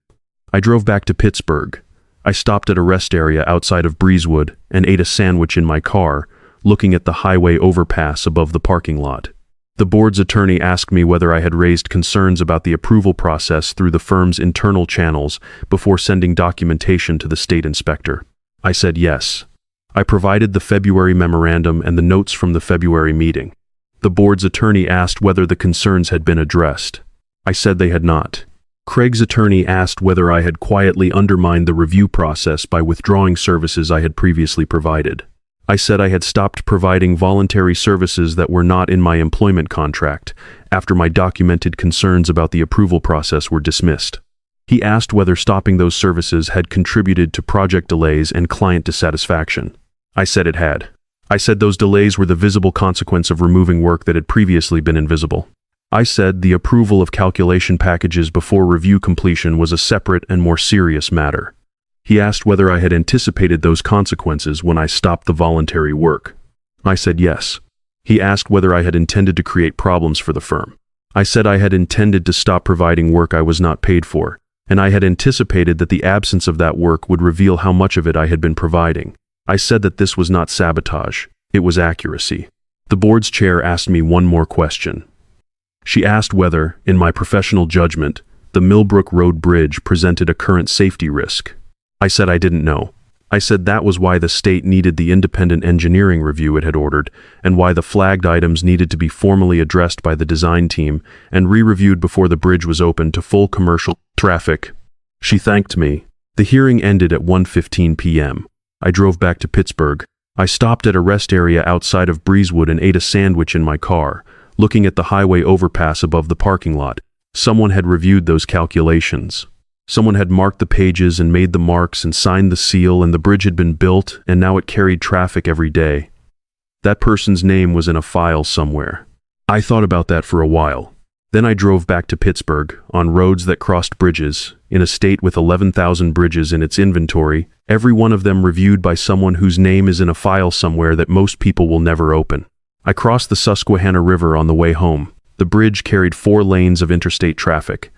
I drove back to Pittsburgh. I stopped at a rest area outside of Breezewood and ate a sandwich in my car, looking at the highway overpass above the parking lot. The board's attorney asked me whether I had raised concerns about the approval process through the firm's internal channels before sending documentation to the state inspector. I said yes. I provided the February memorandum and the notes from the February meeting. The board's attorney asked whether the concerns had been addressed. I said they had not. Craig's attorney asked whether I had quietly undermined the review process by withdrawing services I had previously provided. I said I had stopped providing voluntary services that were not in my employment contract after my documented concerns about the approval process were dismissed. He asked whether stopping those services had contributed to project delays and client dissatisfaction. I said it had. I said those delays were the visible consequence of removing work that had previously been invisible. I said the approval of calculation packages before review completion was a separate and more serious matter. He asked whether I had anticipated those consequences when I stopped the voluntary work. I said yes. He asked whether I had intended to create problems for the firm. I said I had intended to stop providing work I was not paid for, and I had anticipated that the absence of that work would reveal how much of it I had been providing. I said that this was not sabotage, it was accuracy. The board's chair asked me one more question. She asked whether, in my professional judgment, the Millbrook Road Bridge presented a current safety risk. I said I didn't know. I said that was why the state needed the independent engineering review it had ordered, and why the flagged items needed to be formally addressed by the design team and re-reviewed before the bridge was open to full commercial traffic. She thanked me. The hearing ended at 1:15 p.m. I drove back to Pittsburgh. I stopped at a rest area outside of Breezewood and ate a sandwich in my car, looking at the highway overpass above the parking lot. Someone had reviewed those calculations. Someone had marked the pages and made the marks and signed the seal, and the bridge had been built, and now it carried traffic every day. That person's name was in a file somewhere. I thought about that for a while. Then I drove back to Pittsburgh, on roads that crossed bridges, in a state with 11,000 bridges in its inventory, every one of them reviewed by someone whose name is in a file somewhere that most people will never open. I crossed the Susquehanna River on the way home. The bridge carried 4 lanes of interstate traffic.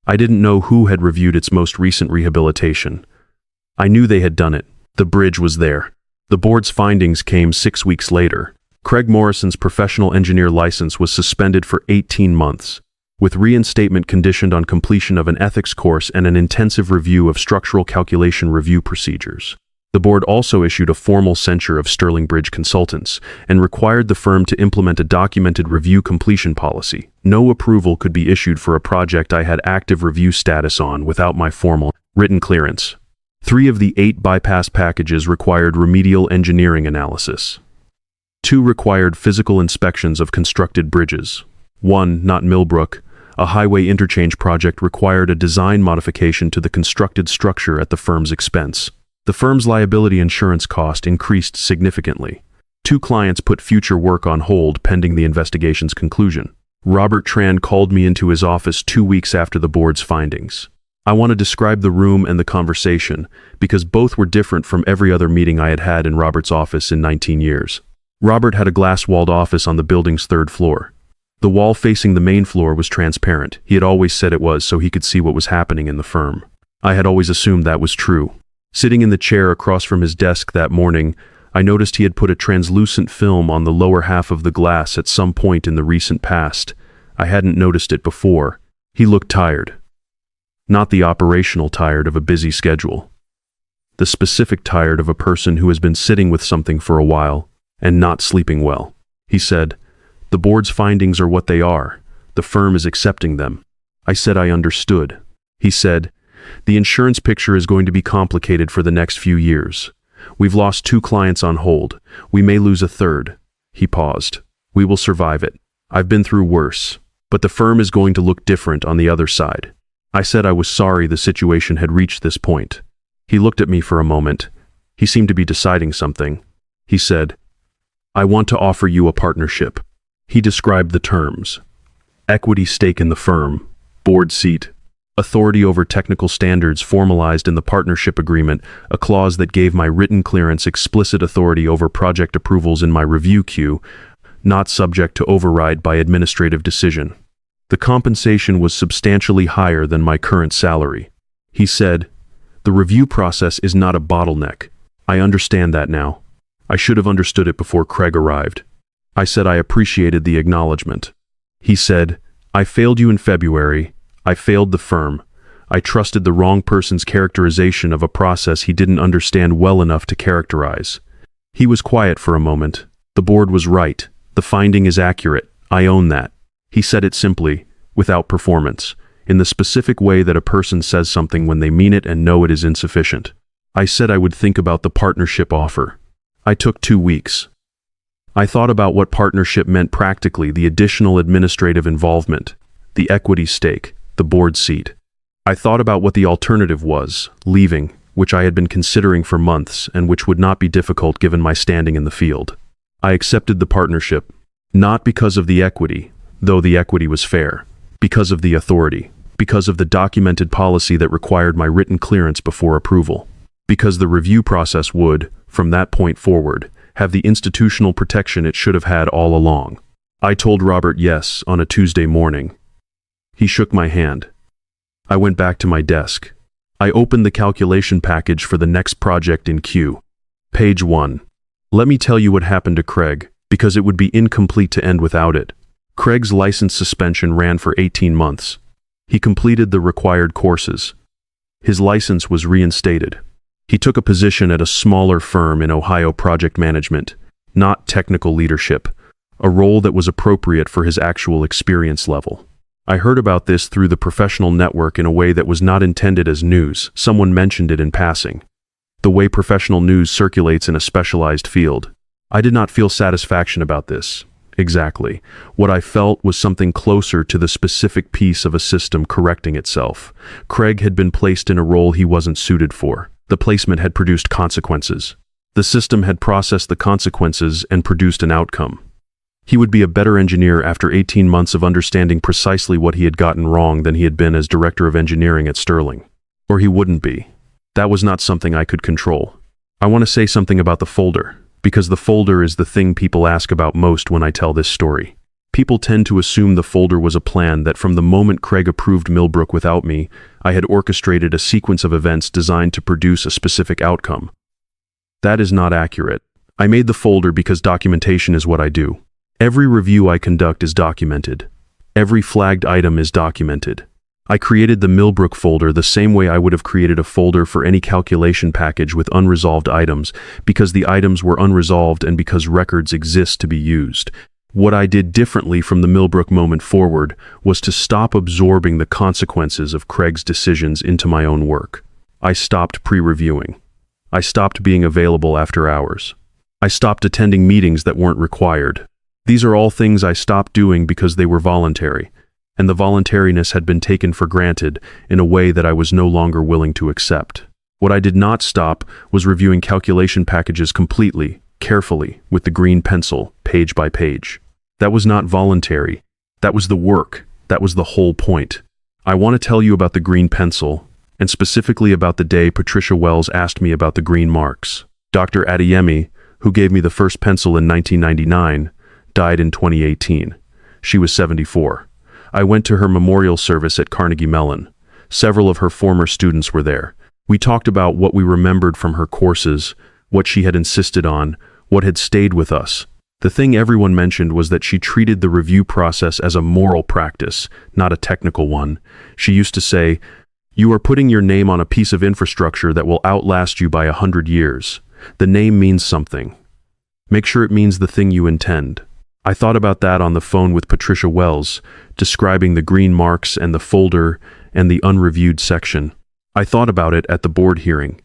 I didn't know who had reviewed its most recent rehabilitation. I knew they had done it. The bridge was there. The board's findings came 6 weeks later. Craig Morrison's professional engineer license was suspended for 18 months, with reinstatement conditioned on completion of an ethics course and an intensive review of structural calculation review procedures. The board also issued a formal censure of Sterling Bridge Consultants and required the firm to implement a documented review completion policy. No approval could be issued for a project I had active review status on without my formal, written clearance. 3 of the 8 bypass packages required remedial engineering analysis. 2 required physical inspections of constructed bridges. 1, not Millbrook, a highway interchange project, required a design modification to the constructed structure at the firm's expense. The firm's liability insurance cost increased significantly. 2 clients put future work on hold pending the investigation's conclusion. Robert Tran called me into his office 2 weeks after the board's findings. I want to describe the room and the conversation, because both were different from every other meeting I had had in Robert's office in 19 years. Robert had a glass-walled office on the building's 3rd floor. The wall facing the main floor was transparent. He had always said it was so he could see what was happening in the firm. I had always assumed that was true. Sitting in the chair across from his desk that morning, I noticed he had put a translucent film on the lower half of the glass at some point in the recent past. I hadn't noticed it before. He looked tired. Not the operational tired of a busy schedule. The specific tired of a person who has been sitting with something for a while and not sleeping well. He said, "The board's findings are what they are. The firm is accepting them." I said I understood. He said, "The insurance picture is going to be complicated for the next few years. We've lost 2 clients on hold. We may lose a 3rd. He paused. "We will survive it. I've been through worse. But the firm is going to look different on the other side." I said I was sorry the situation had reached this point. He looked at me for a moment. He seemed to be deciding something. He said, "I want to offer you a partnership." He described the terms: equity stake in the firm, board seat, authority over technical standards formalized in the partnership agreement, a clause that gave my written clearance explicit authority over project approvals in my review queue, not subject to override by administrative decision. The compensation was substantially higher than my current salary. He said, "The review process is not a bottleneck. I understand that now. I should have understood it before Craig arrived." I said I appreciated the acknowledgement. He said, "I failed you in February. I failed the firm. I trusted the wrong person's characterization of a process he didn't understand well enough to characterize." He was quiet for a moment. "The board was right. The finding is accurate. I own that." He said it simply, without performance, in the specific way that a person says something when they mean it and know it is insufficient. I said I would think about the partnership offer. I took 2 weeks. I thought about what partnership meant practically, the additional administrative involvement, the equity stake, the board seat. I thought about what the alternative was, leaving, which I had been considering for months and which would not be difficult given my standing in the field. I accepted the partnership, not because of the equity, though the equity was fair, because of the authority. because of the documented policy that required my written clearance before approval, because the review process would, from that point forward, have the institutional protection it should have had all along. I told Robert yes on a Tuesday morning. He shook my hand. I went back to my desk. I opened the calculation package for the next project in queue. Page 1. Let me tell you what happened to Craig, because it would be incomplete to end without it. Craig's license suspension ran for 18 months. He completed the required courses. His license was reinstated. He took a position at a smaller firm in Ohio project management, not technical leadership, a role that was appropriate for his actual experience level. I heard about this through the professional network in a way that was not intended as news. Someone mentioned it in passing. The way professional news circulates in a specialized field. I did not feel satisfaction about this. Exactly. What I felt was something closer to the specific piece of a system correcting itself. Craig had been placed in a role he wasn't suited for. The placement had produced consequences. The system had processed the consequences and produced an outcome. He would be a better engineer after 18 months of understanding precisely what he had gotten wrong than he had been as director of engineering at Sterling. Or he wouldn't be. That was not something I could control. I want to say something about the folder, because the folder is the thing people ask about most when I tell this story. People tend to assume the folder was a plan that from the moment Craig approved Millbrook without me, I had orchestrated a sequence of events designed to produce a specific outcome. That is not accurate. I made the folder because documentation is what I do. Every review I conduct is documented. Every flagged item is documented. I created the Millbrook folder the same way I would have created a folder for any calculation package with unresolved items, because the items were unresolved and because records exist to be used. What I did differently from the Millbrook moment forward was to stop absorbing the consequences of Craig's decisions into my own work. I stopped pre-reviewing. I stopped being available after hours. I stopped attending meetings that weren't required. These are all things I stopped doing because they were voluntary, and the voluntariness had been taken for granted in a way that I was no longer willing to accept. What I did not stop was reviewing calculation packages completely, carefully, with the green pencil, page by page. That was not voluntary. That was the work. That was the whole point. I want to tell you about the green pencil, and specifically about the day Patricia Wells asked me about the green marks. Dr. Adeyemi, who gave me the first pencil in 1999, died in 2018. She was 74. I went to her memorial service at Carnegie Mellon. Several of her former students were there. We talked about what we remembered from her courses, what she had insisted on, what had stayed with us. The thing everyone mentioned was that she treated the review process as a moral practice, not a technical one. She used to say, "You are putting your name on a piece of infrastructure that will outlast you by 100 years. The name means something. Make sure it means the thing you intend." I thought about that on the phone with Patricia Wells, describing the green marks and the folder and the unreviewed section. I thought about it at the board hearing,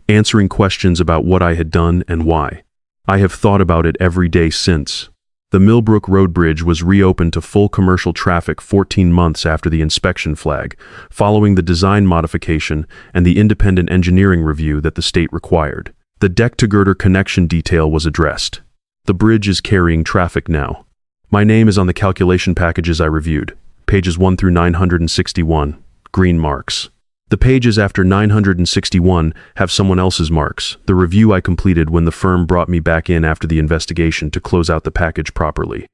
answering questions about what I had done and why. I have thought about it every day since. The Millbrook Road Bridge was reopened to full commercial traffic 14 months after the inspection flag, following the design modification and the independent engineering review that the state required. The deck-to-girder connection detail was addressed. The bridge is carrying traffic now. My name is on the calculation packages I reviewed, pages 1 through 961, green marks. The pages after 961 have someone else's marks, the review I completed when the firm brought me back in after the investigation to close out the package properly.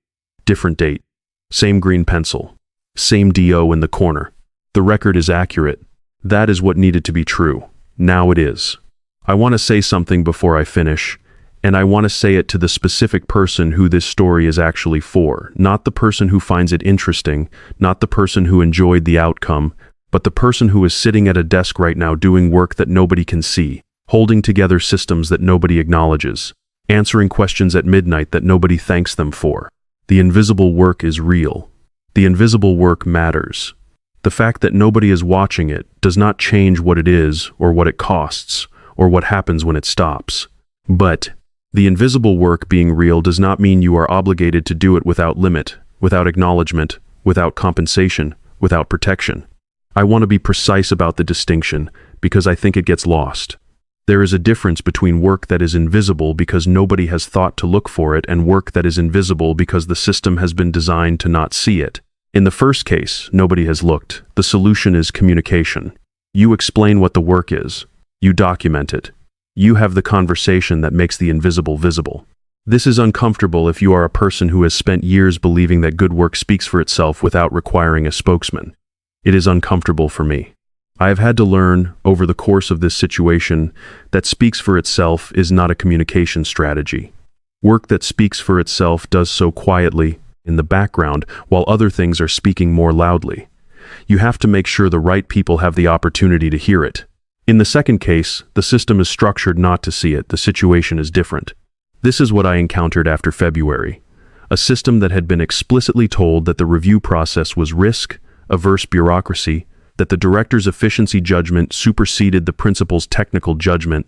Different date. Same green pencil. Same DO in the corner. The record is accurate. That is what needed to be true. Now it is. I want to say something before I finish, and I want to say it to the specific person who this story is actually for, not the person who finds it interesting, not the person who enjoyed the outcome, but the person who is sitting at a desk right now doing work that nobody can see, holding together systems that nobody acknowledges, answering questions at midnight that nobody thanks them for. The invisible work is real. The invisible work matters. The fact that nobody is watching it does not change what it is or what it costs or what happens when it stops. But the invisible work being real does not mean you are obligated to do it without limit, without acknowledgement, without compensation, without protection. I want to be precise about the distinction because I think it gets lost. There is a difference between work that is invisible because nobody has thought to look for it and work that is invisible because the system has been designed to not see it. In the first case, nobody has looked. The solution is communication. You explain what the work is. You document it. You have the conversation that makes the invisible visible. This is uncomfortable if you are a person who has spent years believing that good work speaks for itself without requiring a spokesman. It is uncomfortable for me. I have had to learn, over the course of this situation, that speaks for itself is not a communication strategy. Work that speaks for itself does so quietly, in the background, while other things are speaking more loudly. You have to make sure the right people have the opportunity to hear it. In the second case, the system is structured not to see it. The situation is different. This is what I encountered after February. A system that had been explicitly told that the review process was risk-averse bureaucracy, that the director's efficiency judgment superseded the principal's technical judgment,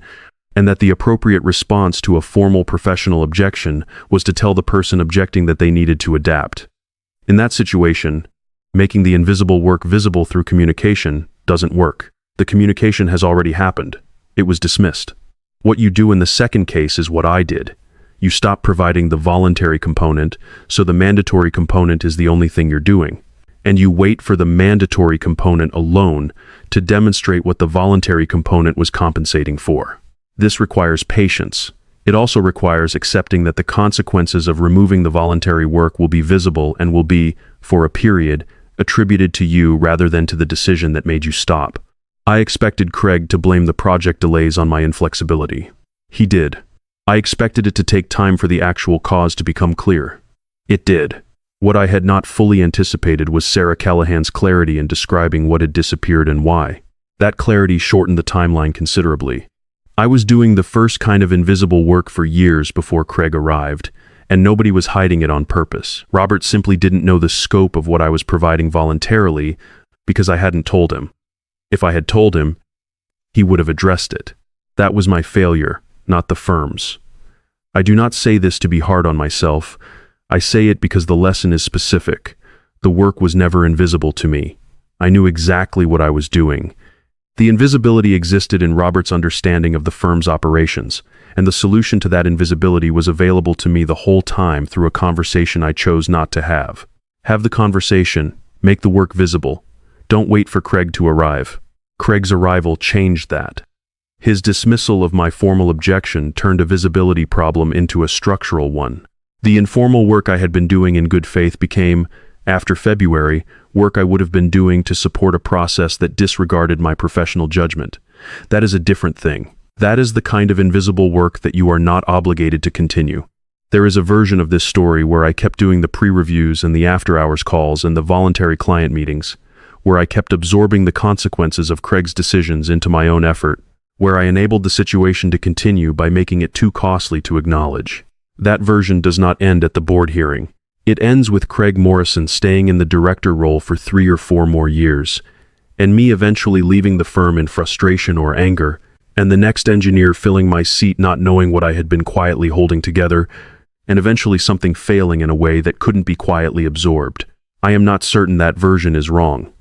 and that the appropriate response to a formal professional objection was to tell the person objecting that they needed to adapt. In that situation, making the invisible work visible through communication doesn't work. The communication has already happened. It was dismissed. What you do in the second case is what I did. You stop providing the voluntary component, so the mandatory component is the only thing you're doing. And you wait for the mandatory component alone to demonstrate what the voluntary component was compensating for. This requires patience. It also requires accepting that the consequences of removing the voluntary work will be visible and will be, for a period, attributed to you rather than to the decision that made you stop. I expected Craig to blame the project delays on my inflexibility. He did. I expected it to take time for the actual cause to become clear. It did. What I had not fully anticipated was Sarah Callahan's clarity in describing what had disappeared and why. That clarity shortened the timeline considerably. I was doing the first kind of invisible work for years before Craig arrived, and nobody was hiding it on purpose. Robert simply didn't know the scope of what I was providing voluntarily because I hadn't told him. If I had told him, he would have addressed it. That was my failure, not the firm's. I do not say this to be hard on myself. I say it because the lesson is specific. The work was never invisible to me. I knew exactly what I was doing. The invisibility existed in Robert's understanding of the firm's operations, and the solution to that invisibility was available to me the whole time through a conversation I chose not to have. Have the conversation, make the work visible. Don't wait for Craig to arrive. Craig's arrival changed that. His dismissal of my formal objection turned a visibility problem into a structural one. The informal work I had been doing in good faith became, after February, work I would have been doing to support a process that disregarded my professional judgment. That is a different thing. That is the kind of invisible work that you are not obligated to continue. There is a version of this story where I kept doing the pre-reviews and the after-hours calls and the voluntary client meetings, where I kept absorbing the consequences of Craig's decisions into my own effort, where I enabled the situation to continue by making it too costly to acknowledge. That version does not end at the board hearing. It ends with Craig Morrison staying in the director role for 3 or 4 more years, and me eventually leaving the firm in frustration or anger, and the next engineer filling my seat not knowing what I had been quietly holding together, and eventually something failing in a way that couldn't be quietly absorbed. I am not certain that version is wrong.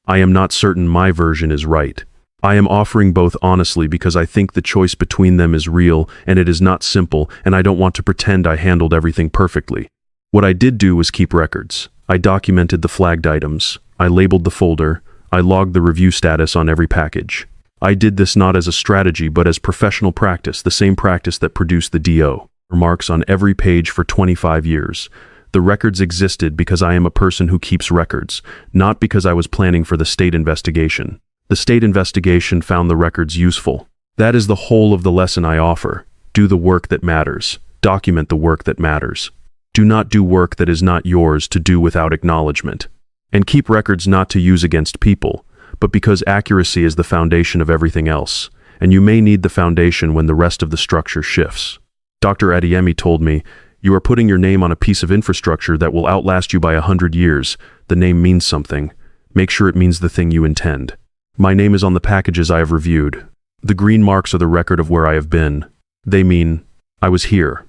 I am not certain my version is right. I am offering both honestly because I think the choice between them is real and it is not simple, and I don't want to pretend I handled everything perfectly. What I did do was keep records. I documented the flagged items. I labeled the folder. I logged the review status on every package. I did this not as a strategy but as professional practice, the same practice that produced the DO. Remarks on every page for 25 years. The records existed because I am a person who keeps records, not because I was planning for the state investigation. The state investigation found the records useful. That is the whole of the lesson I offer. Do the work that matters. Document the work that matters. Do not do work that is not yours to do without acknowledgement. And keep records not to use against people, but because accuracy is the foundation of everything else, and you may need the foundation when the rest of the structure shifts. Dr. Adeyemi told me, "You are putting your name on a piece of infrastructure that will outlast you by 100 years. The name means something. Make sure it means the thing you intend." My name is on the packages I have reviewed. The green marks are the record of where I have been. They mean, I was here.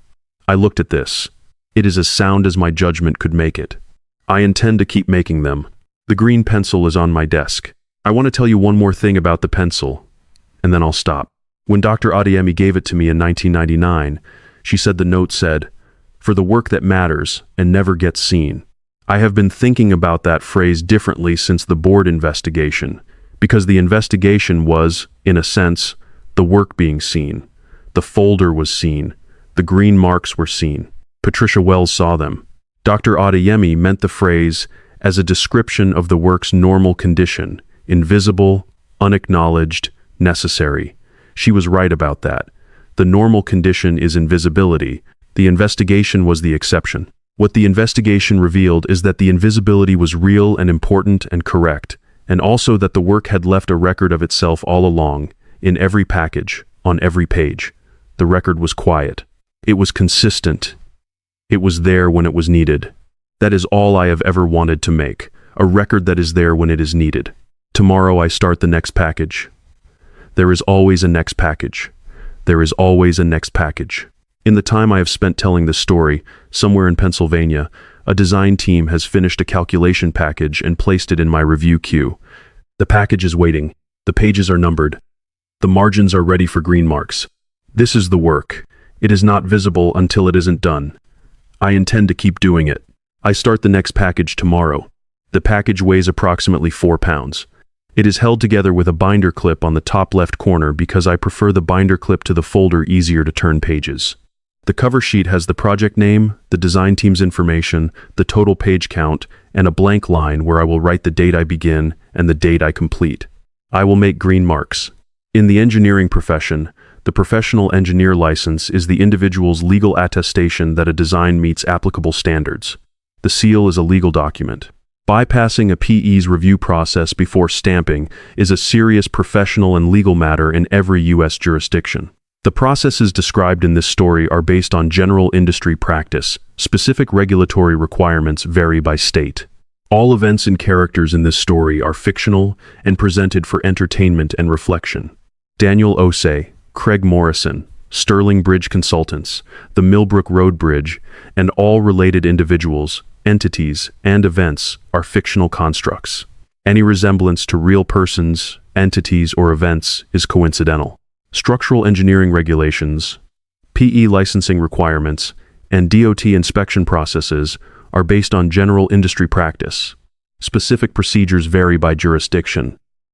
I looked at this. It is as sound as my judgment could make it. I intend to keep making them. The green pencil is on my desk. I want to tell you one more thing about the pencil, and then I'll stop. When Dr. Adeyemi gave it to me in 1999, she said the note said, "For the work that matters and never gets seen." I have been thinking about that phrase differently since the board investigation, because the investigation was, in a sense, the work being seen. The folder was seen. The green marks were seen. Patricia Wells saw them. Dr. Adeyemi meant the phrase as a description of the work's normal condition, invisible, unacknowledged, necessary. She was right about that. The normal condition is invisibility. The investigation was the exception. What the investigation revealed is that the invisibility was real and important and correct, and also that the work had left a record of itself all along, in every package, on every page. The record was quiet. It was consistent. It was there when it was needed. That is all I have ever wanted to make, a record that is there when it is needed. Tomorrow I start the next package. There is always a next package. There is always a next package. In the time I have spent telling this story, somewhere in Pennsylvania, a design team has finished a calculation package and placed it in my review queue. The package is waiting. The pages are numbered. The margins are ready for green marks. This is the work. It is not visible until it isn't done. I intend to keep doing it. I start the next package tomorrow. The package weighs approximately 4 pounds. It is held together with a binder clip on the top left corner because I prefer the binder clip to the folder easier to turn pages. The cover sheet has the project name, the design team's information, the total page count, and a blank line where I will write the date I begin and the date I complete. I will make green marks. In the engineering profession, the professional engineer license is the individual's legal attestation that a design meets applicable standards. The seal is a legal document. Bypassing a PE's review process before stamping is a serious professional and legal matter in every U.S. jurisdiction. The processes described in this story are based on general industry practice. Specific regulatory requirements vary by state. All events and characters in this story are fictional and presented for entertainment and reflection. Daniel Osei, Craig Morrison, Sterling Bridge Consultants, the Millbrook Road Bridge, and all related individuals, entities, and events are fictional constructs. Any resemblance to real persons, entities, or events is coincidental. Structural engineering regulations, PE licensing requirements, and DOT inspection processes are based on general industry practice. Specific procedures vary by jurisdiction.